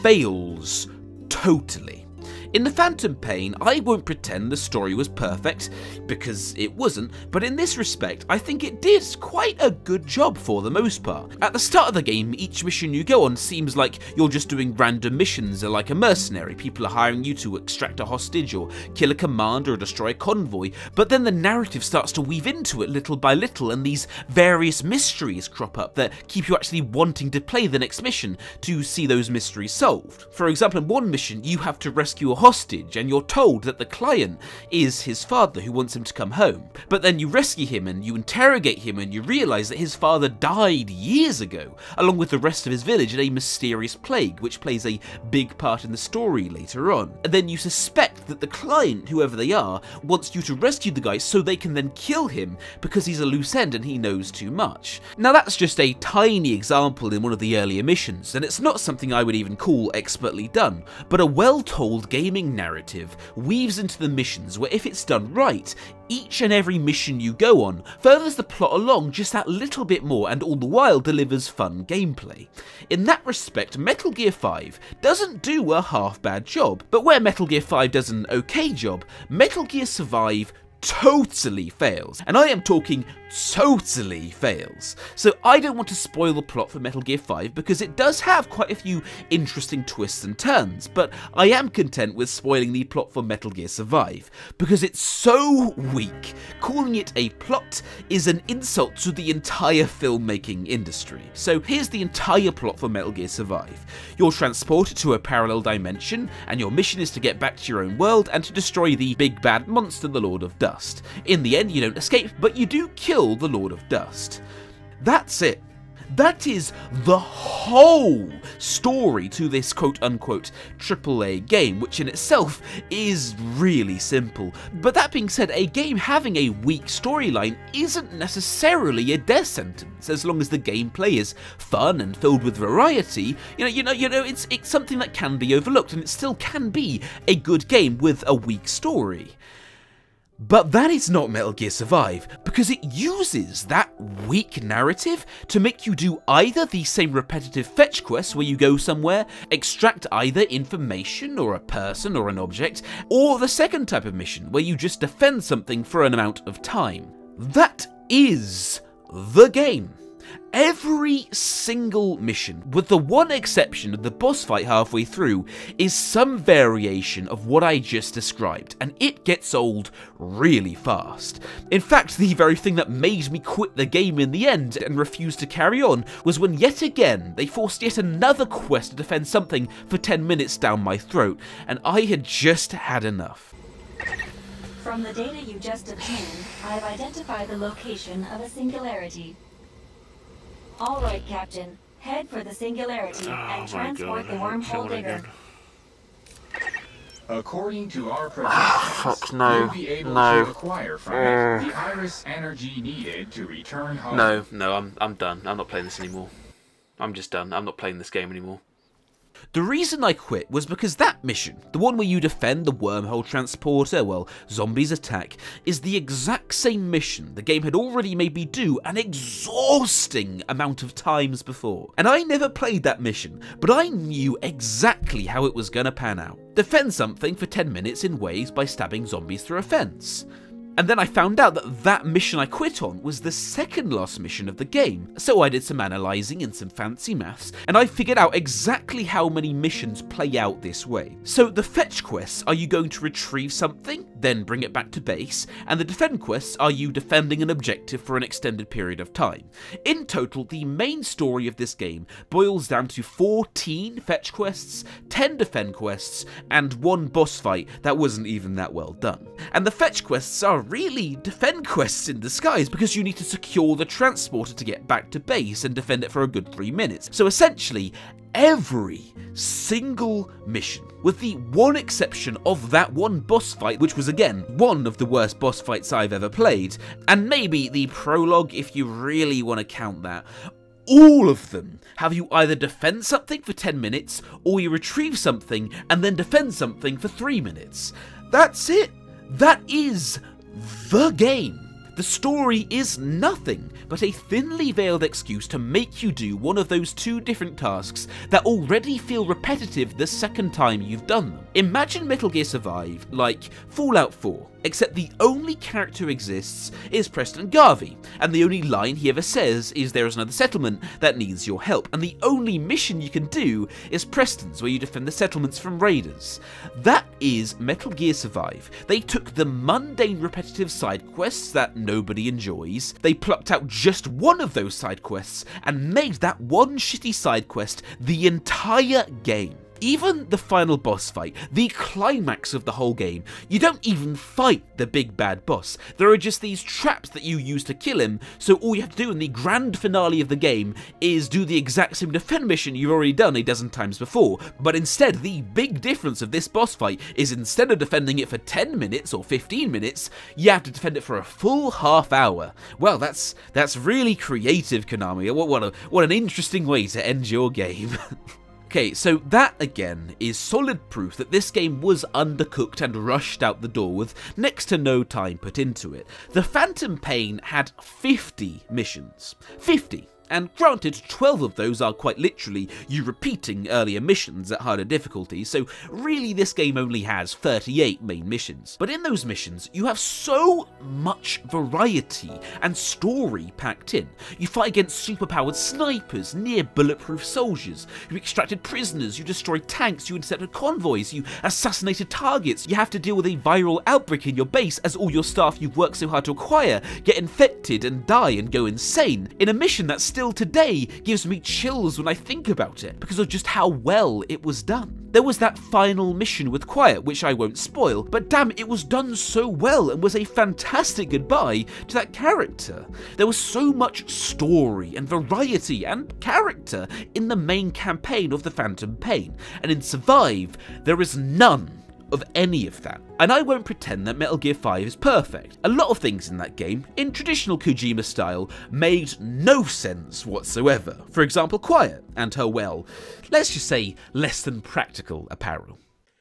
S8: fails totally. In The Phantom Pain, I won't pretend the story was perfect, because it wasn't, but in this respect, I think it did quite a good job for the most part. At the start of the game, each mission you go on seems like you're just doing random missions, like a mercenary. People are hiring you to extract a hostage, or kill a commander, or destroy a convoy, but then the narrative starts to weave into it little by little, and these various mysteries crop up that keep you actually wanting to play the next mission to see those mysteries solved. For example, in one mission, you have to rescue a hostage and you're told that the client is his father who wants him to come home. But then you rescue him and you interrogate him and you realise that his father died years ago, along with the rest of his village in a mysterious plague, which plays a big part in the story later on. And then you suspect that the client, whoever they are, wants you to rescue the guy so they can then kill him because he's a loose end and he knows too much. Now that's just a tiny example in one of the earlier missions, and it's not something I would even call expertly done, but a well-told gaming narrative weaves into the missions where, if it's done right, each and every mission you go on furthers the plot along just that little bit more and all the while delivers fun gameplay. In that respect, Metal Gear 5 doesn't do a half-bad job, but where Metal Gear 5 does an okay job, Metal Gear Survive totally fails, and I am talking totally fails. So I don't want to spoil the plot for Metal Gear 5 because it does have quite a few interesting twists and turns, but I am content with spoiling the plot for Metal Gear Survive because it's so weak. Calling it a plot is an insult to the entire filmmaking industry. So here's the entire plot for Metal Gear Survive. You're transported to a parallel dimension, and your mission is to get back to your own world and to destroy the big bad monster, the Lord of Dust. In the end, you don't escape, but you do kill the Lord of Dust. That's it. That is the whole story to this quote-unquote AAA game, which in itself is really simple. But that being said, a game having a weak storyline isn't necessarily a death sentence, as long as the gameplay is fun and filled with variety. It's something that can be overlooked, and it still can be a good game with a weak story. But that is not Metal Gear Survive, because it uses that weak narrative to make you do either the same repetitive fetch quest where you go somewhere, extract either information or a person or an object, or the second type of mission where you just defend something for an amount of time. That is the game. Every single mission, with the one exception of the boss fight halfway through, is some variation of what I just described, and it gets old really fast. In fact, the very thing that made me quit the game in the end and refuse to carry on was when yet again they forced yet another quest to defend something for 10 minutes down my throat, and I had just had enough.
S4: From the data you just obtained, I've identified the location of a singularity. All right, Captain. Head for the singularity and transport the wormhole digger.
S2: According to our projections, you'll be able to acquire from it the iris energy needed to return home.
S8: No, I'm done. I'm not playing this anymore. I'm just done. I'm not playing this game anymore. The reason I quit was because that mission, the one where you defend the wormhole transporter while zombies attack, is the exact same mission the game had already made me do an exhausting amount of times before. And I never played that mission, but I knew exactly how it was gonna pan out. Defend something for 10 minutes in waves by stabbing zombies through a fence. And then I found out that that mission I quit on was the second last mission of the game, so I did some analysing and some fancy maths, and I figured out exactly how many missions play out this way. So the fetch quests are you going to retrieve something, then bring it back to base, and the defend quests are you defending an objective for an extended period of time. In total, the main story of this game boils down to 14 fetch quests, 10 defend quests, and 1 boss fight that wasn't even that well done. And the fetch quests are really defend quests in disguise because you need to secure the transporter to get back to base and defend it for a good 3 minutes. So essentially, every single mission, with the one exception of that one boss fight, which was again one of the worst boss fights I've ever played, and maybe the prologue if you really want to count that, all of them have you either defend something for 10 minutes or you retrieve something and then defend something for 3 minutes. That's it. That is the game. The story is nothing but a thinly veiled excuse to make you do one of those 2 different tasks that already feel repetitive the second time you've done them. Imagine Metal Gear Survive like Fallout 4, except the only character who exists is Preston Garvey, and the only line he ever says is there is another settlement that needs your help, and the only mission you can do is Preston's, where you defend the settlements from raiders. That is Metal Gear Survive. They took the mundane repetitive side quests that nobody enjoys, they plucked out just one of those side quests, and made that one shitty side quest the entire game. Even the final boss fight, the climax of the whole game, you don't even fight the big bad boss. There are just these traps that you use to kill him, so all you have to do in the grand finale of the game is do the exact same defend mission you've already done a dozen times before, but instead the big difference of this boss fight is instead of defending it for 10 minutes or 15 minutes, you have to defend it for a full half hour. Well, that's really creative, Konami. What an interesting way to end your game. Okay, so that again is solid proof that this game was undercooked and rushed out the door with next to no time put into it. The Phantom Pain had 50 missions. 50. And granted, 12 of those are quite literally you repeating earlier missions at harder difficulties, so really this game only has 38 main missions. But in those missions, you have so much variety and story packed in. You fight against superpowered snipers, near bulletproof soldiers, you extracted prisoners, you destroyed tanks, you intercepted convoys, you assassinated targets, you have to deal with a viral outbreak in your base as all your staff you've worked so hard to acquire get infected and die and go insane, in a mission that still today gives me chills when I think about it, because of just how well it was done. There was that final mission with Quiet, which I won't spoil, but damn, it was done so well and was a fantastic goodbye to that character. There was so much story and variety and character in the main campaign of the Phantom Pain, and in Survive, there is none of any of that. And I won't pretend that Metal Gear 5 is perfect. A lot of things in that game, in traditional Kojima style, made no sense whatsoever. For example, Quiet and her, well, let's just say less than practical apparel.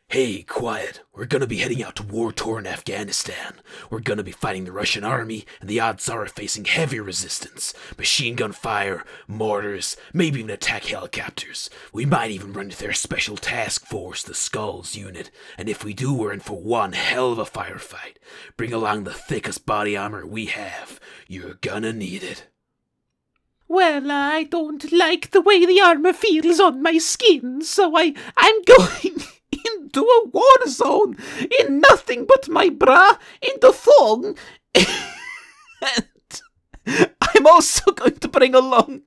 S10: Hey, Quiet, we're gonna be heading out to war-torn Afghanistan. We're gonna be fighting the Russian army, and the odds are facing heavy resistance. Machine gun fire, mortars, maybe even attack helicopters. We might even run into their special task force, the Skulls unit, and if we do, we're in for one hell of a firefight. Bring along the thickest body armor we have. You're gonna need it.
S7: Well, I don't like the way the armor feels on my skin, so I'm going into a war zone in nothing but my bra and the thong. And I'm also going to bring along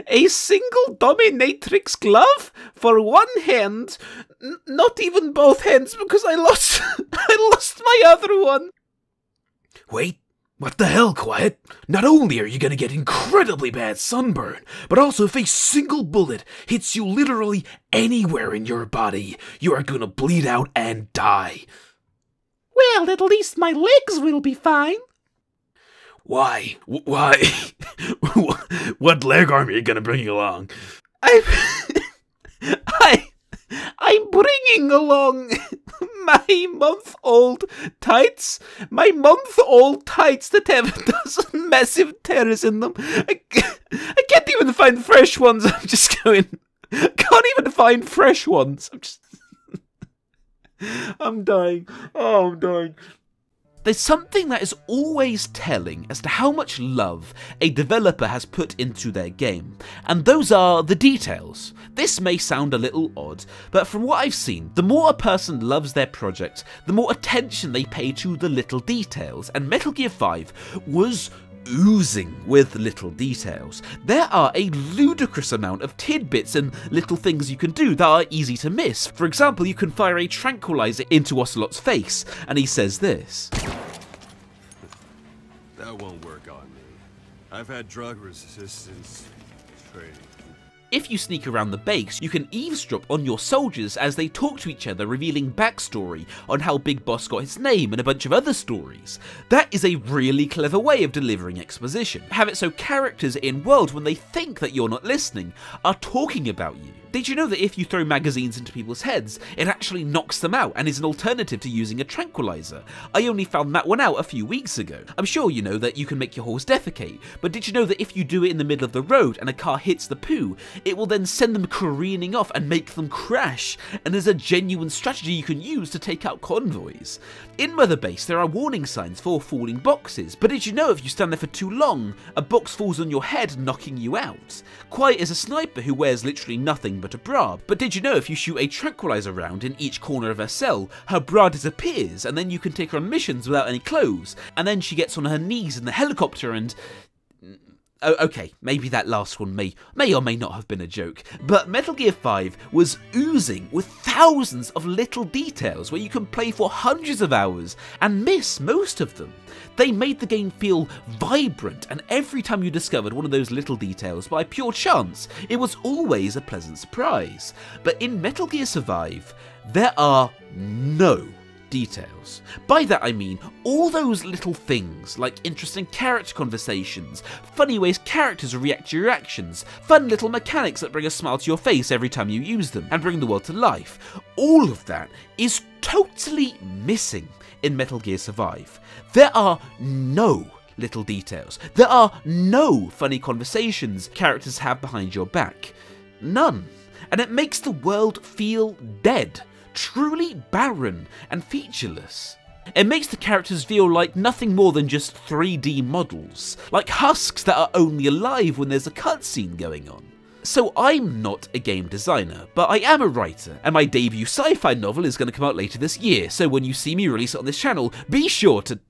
S7: a single dominatrix glove for one hand, not even both hands because I lost my other one.
S10: Wait. What the hell, Quiet? Not only are you gonna get incredibly bad sunburn, but also if a single bullet hits you literally anywhere in your body, you are gonna bleed out and die.
S7: Well, at least my legs will be fine.
S10: Why? What leg arm are you gonna bring along?
S7: I'm bringing along my month-old tights that have a dozen massive tears in them. I can't even find fresh ones. Can't even find fresh ones. I'm dying. Oh, I'm dying.
S8: There's something that is always telling as to how much love a developer has put into their game, and those are the details. This may sound a little odd, but from what I've seen, the more a person loves their project, the more attention they pay to the little details, and Metal Gear 5 was oozing with little details. There are a ludicrous amount of tidbits and little things you can do that are easy to miss. For example, you can fire a tranquilizer into Ocelot's face, and he says this.
S11: That won't work on me. I've had drug resistance training.
S8: If you sneak around the base, you can eavesdrop on your soldiers as they talk to each other, revealing backstory on how Big Boss got his name and a bunch of other stories. That is a really clever way of delivering exposition. Have it so characters in world, when they think that you're not listening, are talking about you. Did you know that if you throw magazines into people's heads, it actually knocks them out and is an alternative to using a tranquilizer? I only found that one out a few weeks ago. I'm sure you know that you can make your horse defecate, but did you know that if you do it in the middle of the road and a car hits the poo, it will then send them careening off and make them crash, and there's a genuine strategy you can use to take out convoys. In Mother Base, there are warning signs for falling boxes, but did you know if you stand there for too long, a box falls on your head, knocking you out? Quiet is a sniper who wears literally nothing but a bra, but did you know if you shoot a tranquilizer round in each corner of her cell, her bra disappears, and then you can take her on missions without any clothes, and then she gets on her knees in the helicopter and Okay, maybe that last one may or may not have been a joke, but Metal Gear 5 was oozing with thousands of little details where you can play for hundreds of hours and miss most of them. They made the game feel vibrant, and every time you discovered one of those little details by pure chance, it was always a pleasant surprise. But in Metal Gear Survive, there are no details. By that I mean all those little things like interesting character conversations, funny ways characters react to your actions, fun little mechanics that bring a smile to your face every time you use them and bring the world to life. All of that is totally missing in Metal Gear Survive. There are no little details. There are no funny conversations characters have behind your back. None. And it makes the world feel dead. Truly barren and featureless. It makes the characters feel like nothing more than just 3D models, like husks that are only alive when there's a cutscene going on. So I'm not a game designer, but I am a writer, and my debut sci-fi novel is going to come out later this year, so when you see me release it on this channel, be sure to...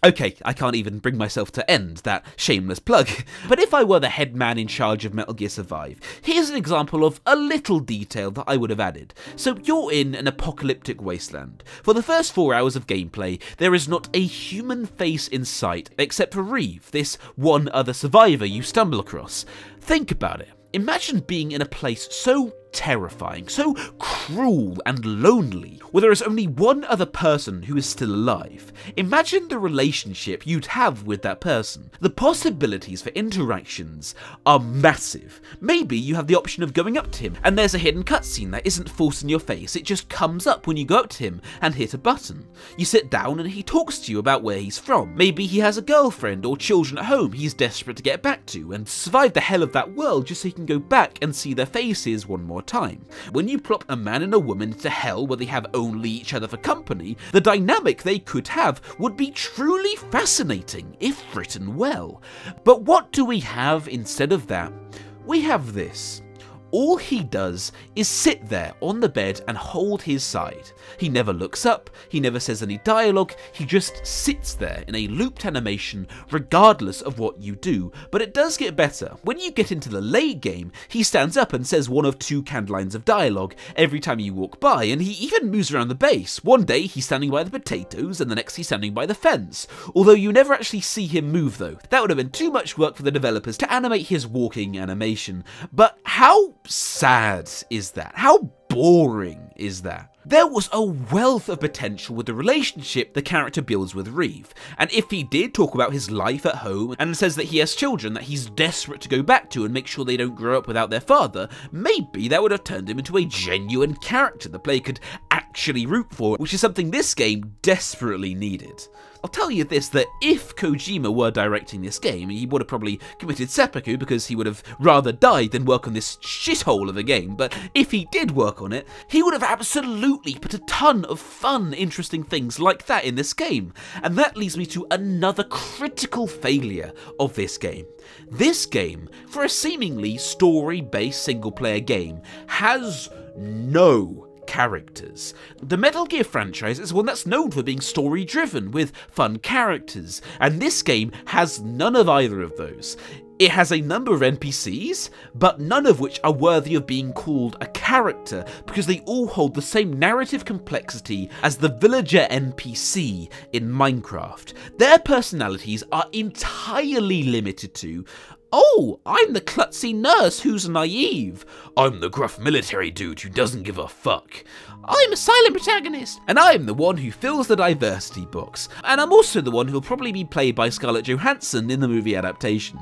S8: Okay, I can't even bring myself to end that shameless plug. But if I were the head man in charge of Metal Gear Survive, here's an example of a little detail that I would have added. So you're in an apocalyptic wasteland. For the first 4 hours of gameplay, there is not a human face in sight except for Reeve, this one other survivor you stumble across. Think about it. Imagine being in a place so terrifying, so cruel and lonely, where there is only one other person who is still alive. Imagine the relationship you'd have with that person. The possibilities for interactions are massive. Maybe you have the option of going up to him, and there's a hidden cutscene that isn't forced in your face, it just comes up when you go up to him and hit a button. You sit down and he talks to you about where he's from. Maybe he has a girlfriend or children at home he's desperate to get back to, and survive the hell of that world just so he can go back and see their faces one more time. When you plop a man and a woman into hell where they have only each other for company, the dynamic they could have would be truly fascinating if written well. But what do we have instead of that? We have this. All he does is sit there on the bed and hold his side. He never looks up, he never says any dialogue, he just sits there in a looped animation regardless of what you do. But it does get better. When you get into the late game, he stands up and says one of two canned lines of dialogue every time you walk by, and he even moves around the base. One day he's standing by the potatoes and the next he's standing by the fence. Although you never actually see him move though. That would have been too much work for the developers to animate his walking animation. But how sad is that? How boring is that? There was a wealth of potential with the relationship the character builds with Reeve, and if he did talk about his life at home and says that he has children that he's desperate to go back to and make sure they don't grow up without their father, maybe that would have turned him into a genuine character the player could actually root for, which is something this game desperately needed. I'll tell you this, that if Kojima were directing this game, he would have probably committed seppuku because he would have rather died than work on this shithole of a game, but if he did work on it, he would have absolutely put a ton of fun, interesting things like that in this game. And that leads me to another critical failure of this game. This game, for a seemingly story-based single-player game, has no characters. The Metal Gear franchise is one that's known for being story-driven, with fun characters, and this game has none of either of those. It has a number of NPCs, but none of which are worthy of being called a character, because they all hold the same narrative complexity as the villager NPC in Minecraft. Their personalities are entirely limited to, oh, I'm the klutzy nurse who's naive. I'm the gruff military dude who doesn't give a fuck. I'm a silent protagonist. And I'm the one who fills the diversity box. And I'm also the one who'll probably be played by Scarlett Johansson in the movie adaptation.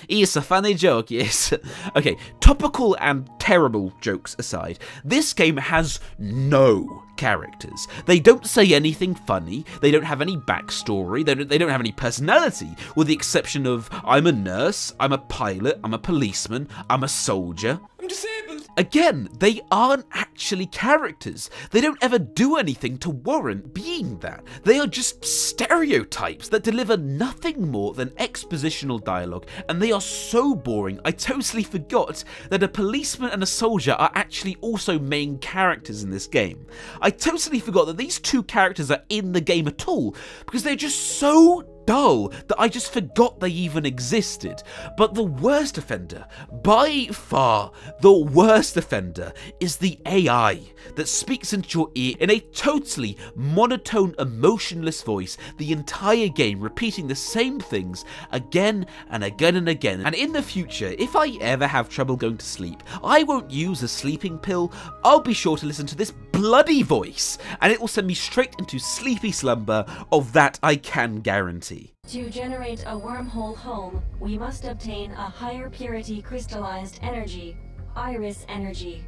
S8: It's a funny joke, yes. Okay, topical and terrible jokes aside, this game has no characters. They don't say anything funny, they don't have any backstory, they don't have any personality, with the exception of I'm a nurse, I'm a pilot, I'm a policeman, I'm a soldier. I'm disabled. Again, they aren't actually characters. They don't ever do anything to warrant being that. They are just stereotypes that deliver nothing more than expositional dialogue, and they are so boring I totally forgot that a policeman and a soldier are actually also main characters in this game. I totally forgot that these two characters are in the game at all, because they're just so dull that I just forgot they even existed. But the worst offender, by far the worst offender, is the AI that speaks into your ear in a totally monotone, emotionless voice the entire game, repeating the same things again and again and again. And in the future, if I ever have trouble going to sleep, I won't use a sleeping pill. I'll be sure to listen to this bloody voice, and it will send me straight into sleepy slumber. Of that I can guarantee.
S4: To generate a wormhole home, we must obtain a higher purity crystallized energy, iris energy.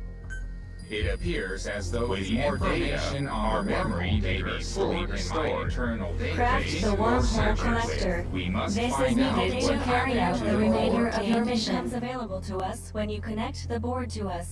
S2: It appears as though the information on our memory may be fully restored.
S4: Craft the wormhole collector. This is needed to carry out the remainder of your mission. Becomes available to us when you connect the board to us.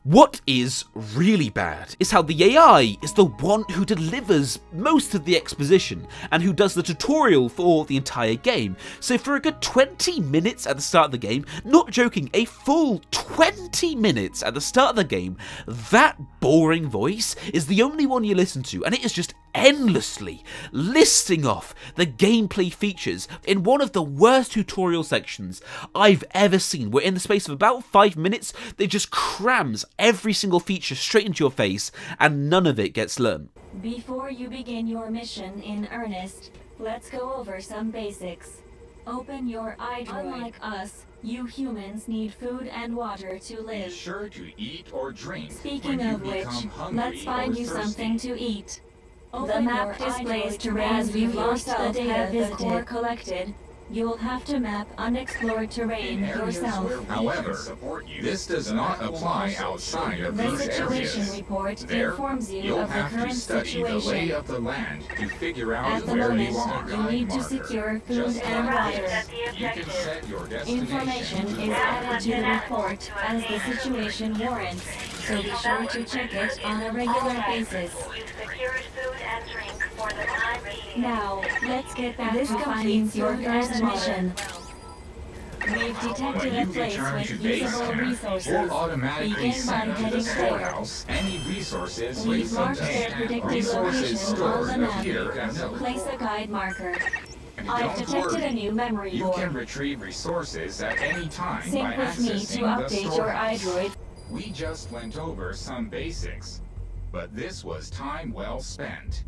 S8: What is really bad is how the AI is the one who delivers most of the exposition and who does the tutorial for the entire game. So for a good 20 minutes at the start of the game, not joking, a full 20 minutes at the start of the game, that boring voice is the only one you listen to, and it is just endlessly listing off the gameplay features in one of the worst tutorial sections I've ever seen, where in the space of about 5 minutes, they just crams every single feature straight into your face, and none of it gets learned.
S4: Before you begin your mission in earnest, let's go over some basics. Open your iDroid. Unlike us, you humans need food and water to live.
S2: Be sure to eat or drink.
S4: Speaking of which, let's find you something to eat. The map displays terrain as you yourself have the core collected. You'll have to map unexplored terrain yourself.
S2: However, this does not apply outside of
S4: The
S2: these
S4: situation
S2: areas.
S4: report
S2: There,
S4: informs you
S2: you'll
S4: of the
S2: have to
S4: current
S2: study the lay
S4: situation.
S2: of the land to figure out
S4: At the
S2: where
S4: moment,
S2: you are.
S4: you need to secure food
S2: Just
S4: and
S2: like
S4: water.
S2: this, you can set your destination.
S4: Information is added to the report as the situation warrants, so be sure to check it on a regular basis.
S3: You've secured food and drink for the time being.
S4: Now, let's get back to finding your first mission. We've detected a place with usable resources.
S2: We'll automatically
S4: Begin by
S2: send to the
S4: heading there.
S2: storehouse any resources
S4: We've
S2: you
S4: marked their
S2: contain.
S4: predicted
S2: Resources
S4: location on the
S2: stored
S4: map.
S2: appear as noted.
S4: Place a guide marker.
S2: And
S4: I've
S2: don't
S4: detected
S2: worry,
S4: a new memory
S2: you
S4: board.
S2: can retrieve resources at any time by
S4: Sync with me to
S2: accessing the
S4: update your
S2: storehouse.
S4: iDroid.
S2: We just went over some basics, but this was time well spent.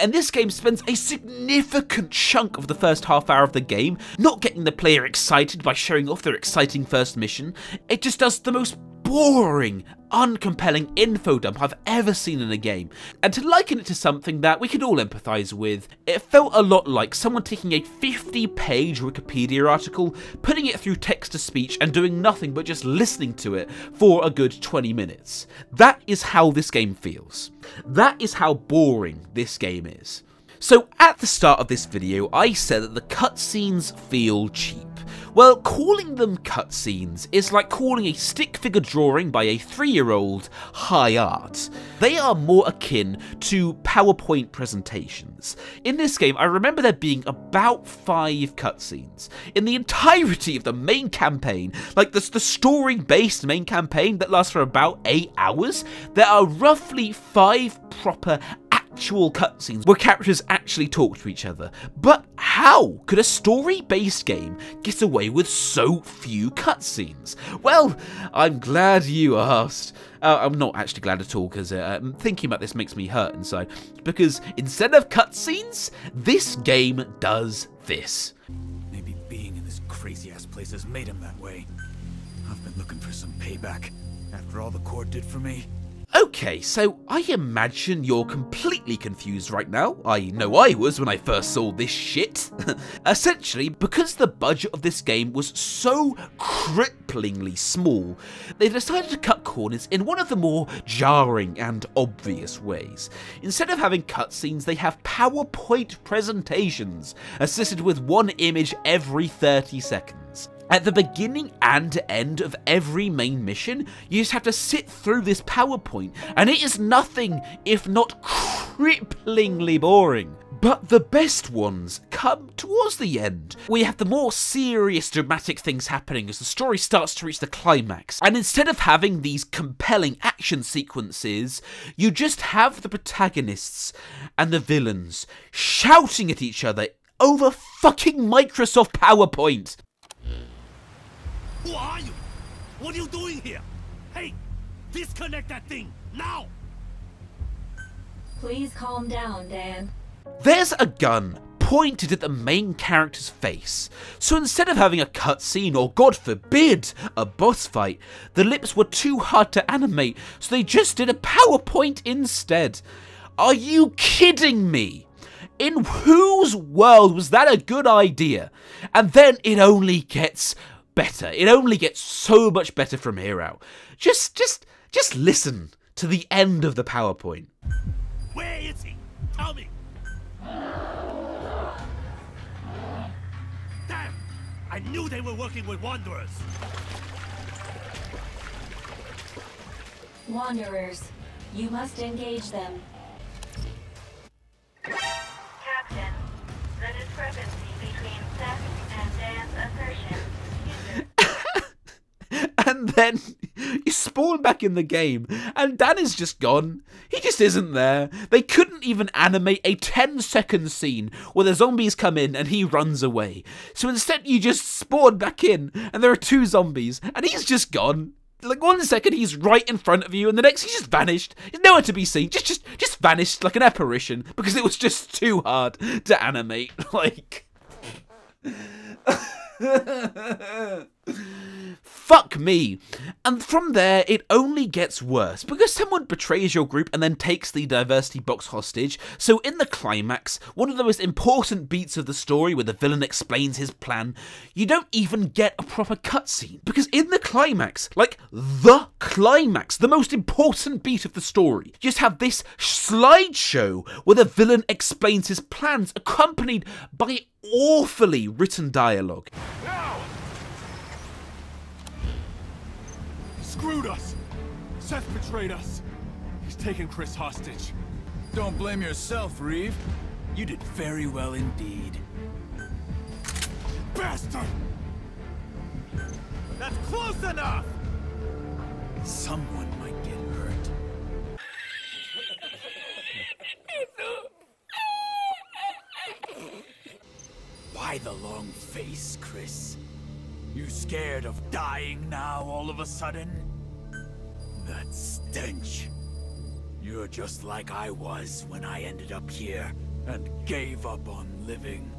S8: And this game spends a significant chunk of the first half hour of the game not getting the player excited by showing off their exciting first mission. It just does the most boring, uncompelling info dump I've ever seen in a game. And to liken it to something that we can all empathise with, it felt a lot like someone taking a 50-page Wikipedia article, putting it through text-to-speech and doing nothing but just listening to it for a good 20 minutes. That is how this game feels. That is how boring this game is. So at the start of this video, I said that the cutscenes feel cheap. Well, calling them cutscenes is like calling a stick figure drawing by a 3-year-old high art. They are more akin to PowerPoint presentations. In this game, I remember there being about 5 cutscenes. In the entirety of the main campaign, like the story-based main campaign that lasts for about 8 hours, there are roughly 5 proper actual cutscenes where characters actually talk to each other. But how could a story-based game get away with so few cutscenes? Well, I'm glad you asked. I'm not actually glad at all, because thinking about this makes me hurt inside. Because instead of cutscenes, this game does this.
S12: Maybe being in this crazy-ass place has made him that way. I've been looking for some payback after all the Court did for me.
S8: Okay, so I imagine you're completely confused right now. I know I was when I first saw this shit. Essentially, because the budget of this game was so cripplingly small, they decided to cut corners in one of the more jarring and obvious ways. Instead of having cutscenes, they have PowerPoint presentations, assisted with one image every 30 seconds. At the beginning and end of every main mission, you just have to sit through this PowerPoint, and it is nothing if not cripplingly boring.
S7: But the best ones come towards the end, where you have the more serious dramatic things happening as the story starts to reach the climax. And instead of having these compelling action sequences, you just have the protagonists and the villains shouting at each other over fucking Microsoft PowerPoint.
S12: Who are you? What are you doing here? Hey, disconnect that thing, now!
S4: Please calm down, Dan.
S7: There's a gun pointed at the main character's face, so instead of having a cutscene or, God forbid, a boss fight, the lips were too hard to animate, so they just did a PowerPoint instead. Are you kidding me? In whose world was that a good idea? And then it only gets better. It only gets so much better from here out. Just listen to the end of the PowerPoint.
S12: Where is he? Tell me! Damn! I knew they were working with Wanderers!
S4: Wanderers, you must engage them.
S3: Captain, the discrepancy between Seth and Dan's assertion.
S7: And then you spawn back in the game, and Dan is just gone. He just isn't there. They couldn't even animate a 10-second scene where the zombies come in and he runs away. So instead you just spawn back in, and there are 2 zombies, and he's just gone. Like 1 second he's right in front of you, and the next he's just vanished. He's nowhere to be seen. Just vanished like an apparition because it was just too hard to animate. Like... Fuck me. And from there, it only gets worse, because someone betrays your group and then takes the diversity box hostage. So in the climax, one of the most important beats of the story where the villain explains his plan, you don't even get a proper cutscene. Because in the climax, like the climax, the most important beat of the story, you just have this slideshow where the villain explains his plans, accompanied by awfully written dialogue.
S12: Now! Screwed us! Seth betrayed us. He's taken Chris hostage.
S13: Don't blame yourself, Reeve. You did very well indeed.
S12: Bastard! That's close enough!
S13: Someone might get hurt. Why the long face, Chris? You scared of dying now all of a sudden? That stench. You're just like I was when I ended up here and gave up on living.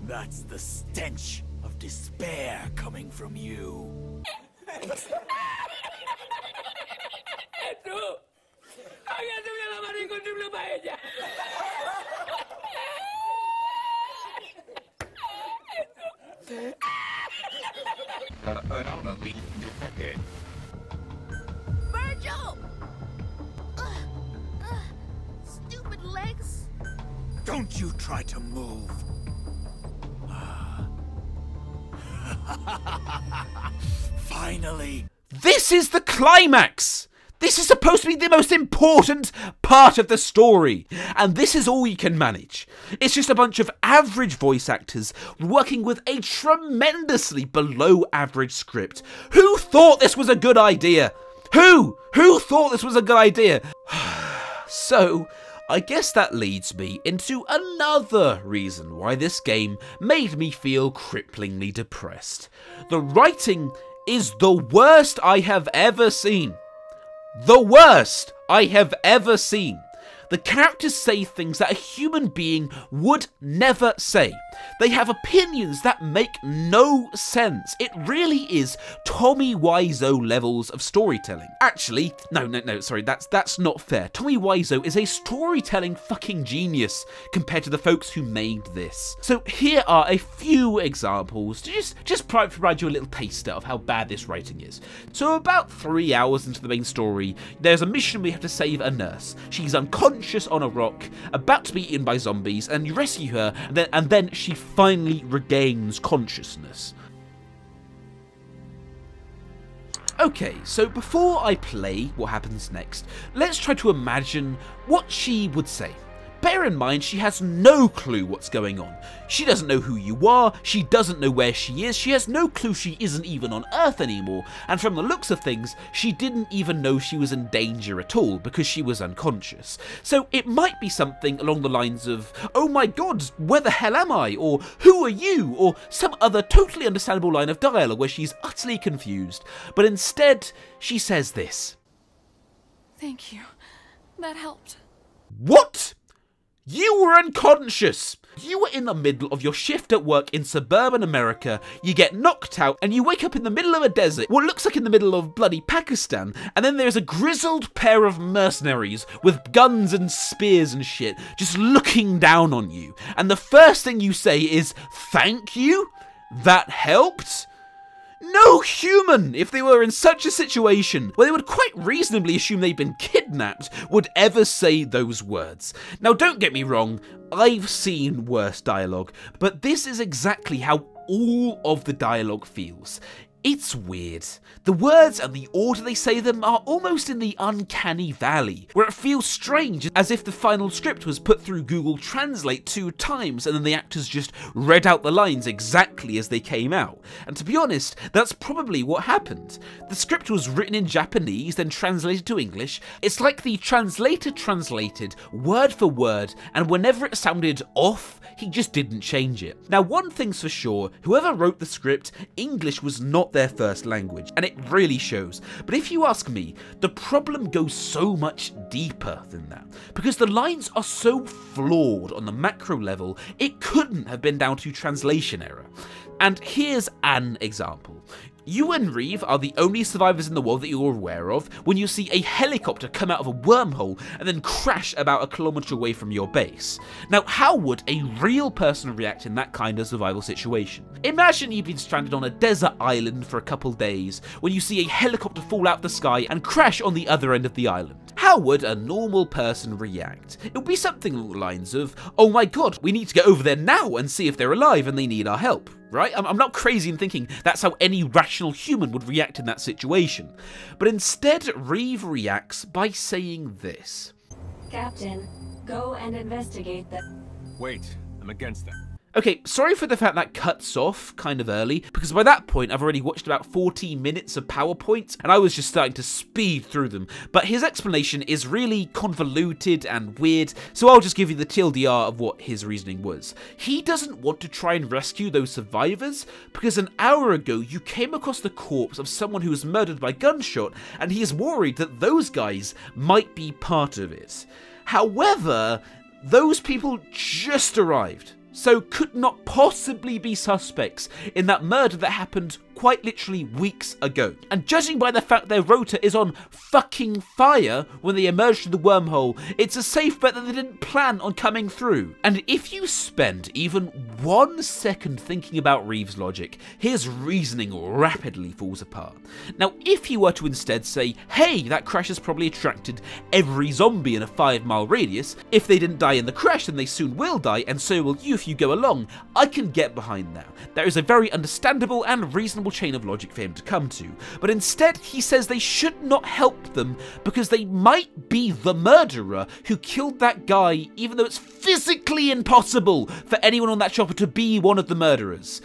S13: That's the stench of despair coming from you.
S14: Virgil! Stupid legs.
S13: Don't you try to move. Finally.
S7: This is the climax! This is supposed to be the most important part of the story, and this is all you can manage. It's just a bunch of average voice actors working with a tremendously below average script. Who thought this was a good idea? Who thought this was a good idea? So, I guess that leads me into another reason why this game made me feel cripplingly depressed. The writing is the worst I have ever seen. The worst I have ever seen. The characters say things that a human being would never say. They have opinions that make no sense. It really is Tommy Wiseau levels of storytelling. Actually, no, sorry, that's not fair. Tommy Wiseau is a storytelling fucking genius compared to the folks who made this. So here are a few examples to just provide you a little taster of how bad this writing is. So about 3 hours into the main story, there's a mission where you have to save a nurse. She's unconscious on a rock, about to be eaten by zombies, and you rescue her, and then she finally regains consciousness. Okay, so before I play what happens next, let's try to imagine what she would say. bear in mind she has no clue what's going on. She doesn't know who you are, she doesn't know where she is, she has no clue she isn't even on Earth anymore, and from the looks of things, she didn't even know she was in danger at all because she was unconscious. So it might be something along the lines of, oh my god, where the hell am I? Or who are you? Or some other totally understandable line of dialogue where she's utterly confused. But instead, she says this.
S15: Thank you. That helped.
S7: What? You were unconscious! You were in the middle of your shift at work in suburban America, you get knocked out, and you wake up in the middle of a desert, what looks like in the middle of bloody Pakistan, and then there's a grizzled pair of mercenaries with guns and spears and shit just looking down on you, and the first thing you say is, thank you? That helped? No human, if they were in such a situation where they would quite reasonably assume they'd been kidnapped, would ever say those words. Now don't get me wrong, I've seen worse dialogue, but this is exactly how all of the dialogue feels. It's weird. The words and the order they say them are almost in the uncanny valley, where it feels strange, as if the final script was put through Google Translate 2 times and then the actors just read out the lines exactly as they came out. And to be honest, that's probably what happened. The script was written in Japanese, then translated to English. It's like the translator translated word for word, and whenever it sounded off, he just didn't change it. Now, one thing's for sure, whoever wrote the script, English was not their first language, and it really shows. But if you ask me, the problem goes so much deeper than that, because the lines are so flawed on the macro level, it couldn't have been down to translation error. And here's an example. You and Reeve are the only survivors in the world that you're aware of when you see a helicopter come out of a wormhole and then crash about 1 kilometer away from your base. Now, how would a real person react in that kind of survival situation? Imagine you've been stranded on a desert island for a couple days when you see a helicopter fall out the sky and crash on the other end of the island. How would a normal person react? It would be something along the lines of, oh my god, we need to get over there now and see if they're alive and they need our help. Right? I'm not crazy in thinking that's how any rational human would react in that situation. But instead, Reeve reacts by saying this.
S4: Captain, go and investigate the...
S11: Wait, I'm against that.
S7: Okay, sorry for the fact that cuts off kind of early, because by that point I've already watched about 14 minutes of PowerPoints, and I was just starting to speed through them. But his explanation is really convoluted and weird, so I'll just give you the TLDR of what his reasoning was. He doesn't want to try and rescue those survivors, because an hour ago you came across the corpse of someone who was murdered by gunshot, and he is worried that those guys might be part of it. However, those people just arrived, so could not possibly be suspects in that murder that happened quite literally weeks ago. And judging by the fact their rotor is on fucking fire when they emerged from the wormhole, it's a safe bet that they didn't plan on coming through. And if you spend even 1 second thinking about Reeve's logic, his reasoning rapidly falls apart. Now, if he were to instead say, hey, that crash has probably attracted every zombie in a 5-mile radius, if they didn't die in the crash, then they soon will die, and so will you if you go along, I can get behind that. There is a very understandable and reasonable chain of logic for him to come to, but instead he says they should not help them because they might be the murderer who killed that guy, even though it's physically impossible for anyone on that chopper to be one of the murderers.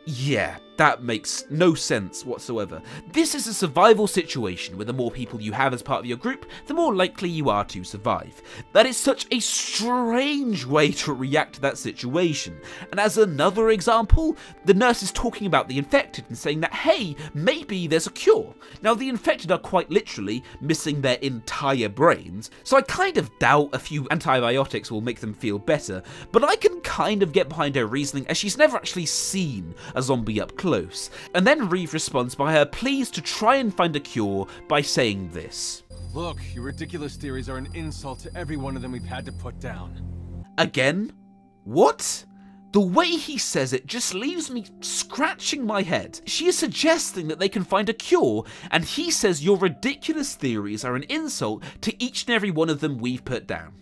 S7: Yeah, that makes no sense whatsoever. This is a survival situation where the more people you have as part of your group, the more likely you are to survive. That is such a strange way to react to that situation. And as another example, the nurse is talking about the infected and saying that, hey, maybe there's a cure. Now, the infected are quite literally missing their entire brains, so I kind of doubt a few antibiotics will make them feel better, but I can kind of get behind her reasoning as she's never actually seen a zombie up close. And then Reeve responds by her pleas to try and find a cure by saying this.
S11: Look, your ridiculous theories are an insult to every one of them we've had to put down.
S7: Again? What? The way he says it just leaves me scratching my head. She is suggesting that they can find a cure, and he says your ridiculous theories are an insult to each and every one of them we've put down.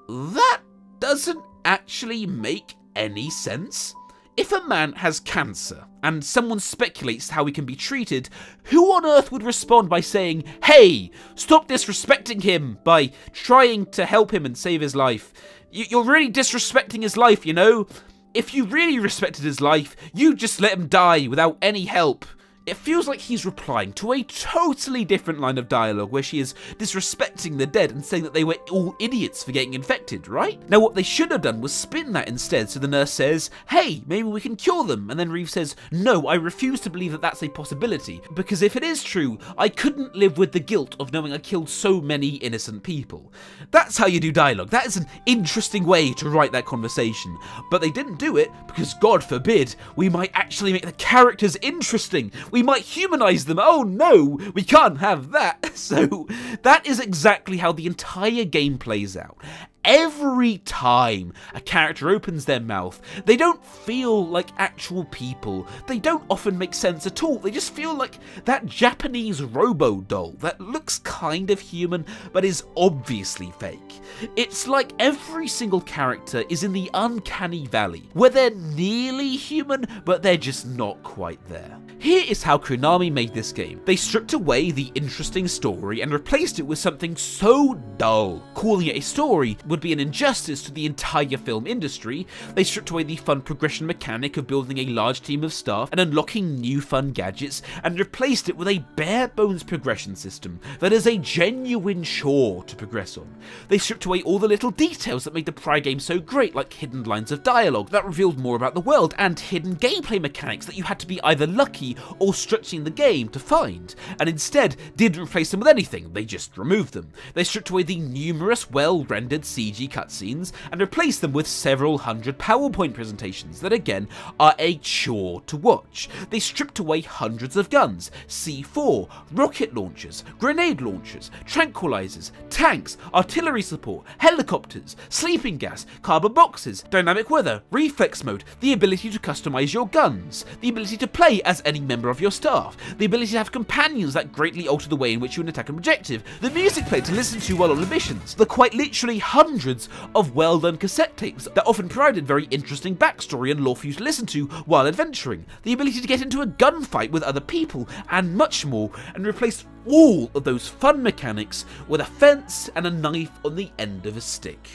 S7: That doesn't actually make any sense. if a man has cancer and someone speculates how he can be treated, who on earth would respond by saying, hey, stop disrespecting him by trying to help him and save his life? You're really disrespecting his life, you know? If you really respected his life, you'd just let him die without any help. It feels like he's replying to a totally different line of dialogue where she is disrespecting the dead and saying that they were all idiots for getting infected, right? Now what they should have done was spin that instead, so the nurse says, hey, maybe we can cure them, and then Reeve says, no, I refuse to believe that that's a possibility, because if it is true, I couldn't live with the guilt of knowing I killed so many innocent people. That's how you do dialogue. That is an interesting way to write that conversation, but they didn't do it because, God forbid, we might actually make the characters interesting. We might humanize them. Oh no, we can't have that. So that is exactly how the entire game plays out. Every time a character opens their mouth, they don't feel like actual people. They don't often make sense at all. They just feel like that Japanese robo doll that looks kind of human but is obviously fake. It's like every single character is in the uncanny valley, where they're nearly human but they're just not quite there. Here is how Konami made this game. They stripped away the interesting story and replaced it with something so dull. Calling it a story would be an injustice to the entire film industry. They stripped away the fun progression mechanic of building a large team of staff and unlocking new fun gadgets, and replaced it with a bare bones progression system that is a genuine chore to progress on. They stripped away all the little details that made the prior game so great, like hidden lines of dialogue that revealed more about the world, and hidden gameplay mechanics that you had to be either lucky or stretching the game to find, and instead didn't replace them with anything, they just removed them. They stripped away the numerous well-rendered CG cutscenes and replaced them with several hundred PowerPoint presentations that again are a chore to watch. They stripped away hundreds of guns, C4, rocket launchers, grenade launchers, tranquilizers, tanks, artillery support, helicopters, sleeping gas, carbon boxes, dynamic weather, reflex mode, the ability to customize your guns, the ability to play as any member of your staff, the ability to have companions that greatly alter the way in which you attack an objective, the music player to listen to while on missions, the quite literally hundreds of well-done cassette tapes that often provided very interesting backstory and lore for you to listen to while adventuring, the ability to get into a gunfight with other people, and much more, and replaced all of those fun mechanics with a fence and a knife on the end of a stick.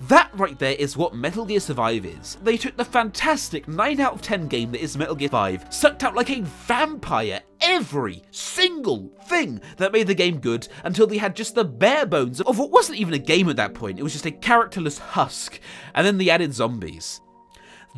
S7: That right there is what Metal Gear Survive is. They took the fantastic 9 out of 10 game that is Metal Gear 5, sucked out like a vampire every single thing that made the game good until they had just the bare bones of what wasn't even a game at that point. It was just a characterless husk, and then they added zombies.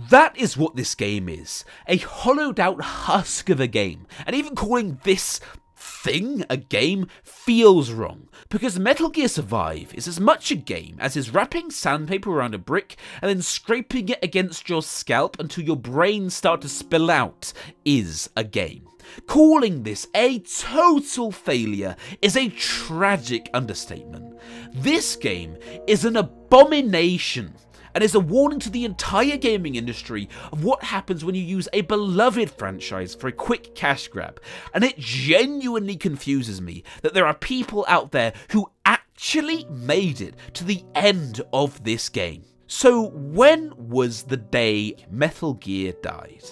S7: That is what this game is. A hollowed out husk of a game. And even calling this thing a game feels wrong, because Metal Gear Survive is as much a game as is wrapping sandpaper around a brick and then scraping it against your scalp until your brain starts to spill out is a game. Calling this a total failure is a tragic understatement. This game is an abomination, and is a warning to the entire gaming industry of what happens when you use a beloved franchise for a quick cash grab. And it genuinely confuses me that there are people out there who actually made it to the end of this game. So when was the day Metal Gear died?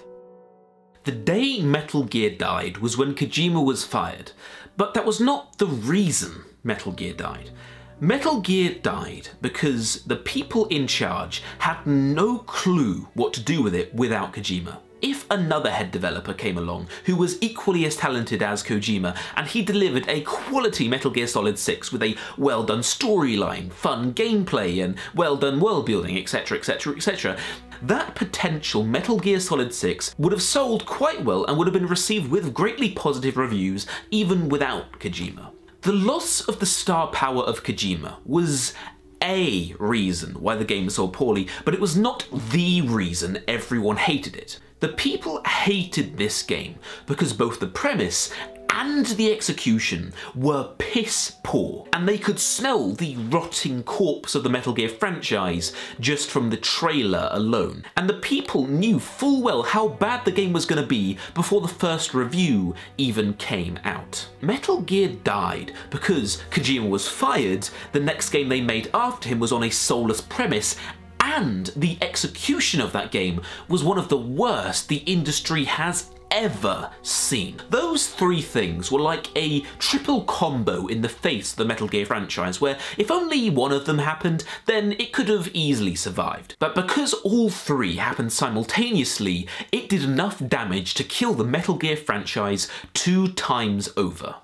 S1: The day Metal Gear died was when Kojima was fired, but that was not the reason Metal Gear died. Metal Gear died because the people in charge had no clue what to do with it without Kojima. If another head developer came along who was equally as talented as Kojima and he delivered a quality Metal Gear Solid 6 with a well done storyline, fun gameplay and well done world building, etc, etc, etc, that potential Metal Gear Solid 6 would have sold quite well and would have been received with greatly positive reviews even without Kojima. The loss of the star power of Kojima was a reason why the game sold poorly, but it was not the reason everyone hated it. The people hated this game because both the premise and the execution were piss poor, and they could smell the rotting corpse of the Metal Gear franchise just from the trailer alone. And the people knew full well how bad the game was going to be before the first review even came out. Metal Gear died because Kojima was fired, the next game they made after him was on a soulless premise, and the execution of that game was one of the worst the industry has ever seen. Those three things were like a triple combo in the face of the Metal Gear franchise, where if only one of them happened, then it could have easily survived. But because all three happened simultaneously, it did enough damage to kill the Metal Gear franchise 2 times over.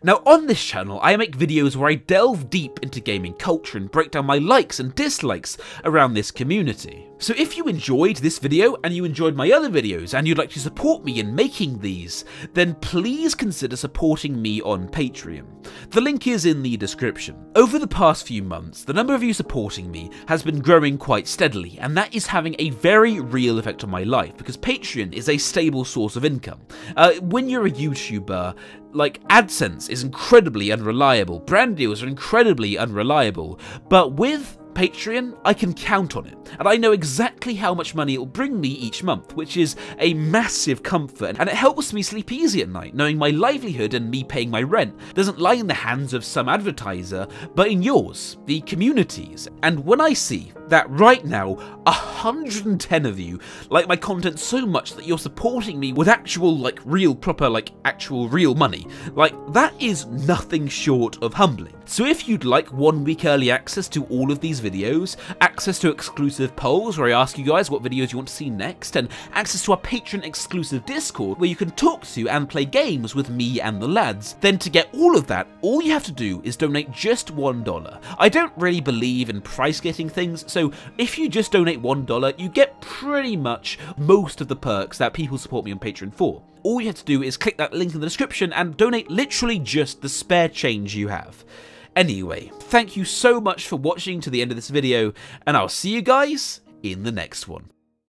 S8: Now on this channel, I make videos where I delve deep into gaming culture and break down my likes and dislikes around this community. So if you enjoyed this video and you enjoyed my other videos and you'd like to support me in making these, then please consider supporting me on Patreon. The link is in the description. Over the past few months, the number of you supporting me has been growing quite steadily, and that is having a very real effect on my life because Patreon is a stable source of income. When you're a YouTuber, like, AdSense is incredibly unreliable, brand deals are incredibly unreliable, but with Patreon, I can count on it, and I know exactly how much money it will bring me each month, which is a massive comfort, and it helps me sleep easy at night, knowing my livelihood and me paying my rent doesn't lie in the hands of some advertiser, but in yours, the community's. And when I see that right now, 110 of you like my content so much that you're supporting me with actual, like, real, proper, like, actual real money, like, that is nothing short of humbling. So if you'd like 1 week early access to all of these videos, access to exclusive polls where I ask you guys what videos you want to see next, and access to our Patreon exclusive Discord where you can talk to and play games with me and the lads, then to get all of that, all you have to do is donate just $1. I don't really believe in price getting things, so if you just donate $1, you get pretty much most of the perks that people support me on Patreon for. All you have to do is click that link in the description and donate literally just the spare change you have. Anyway, thank you so much for watching to the end of this video, and I'll see you guys in the next one.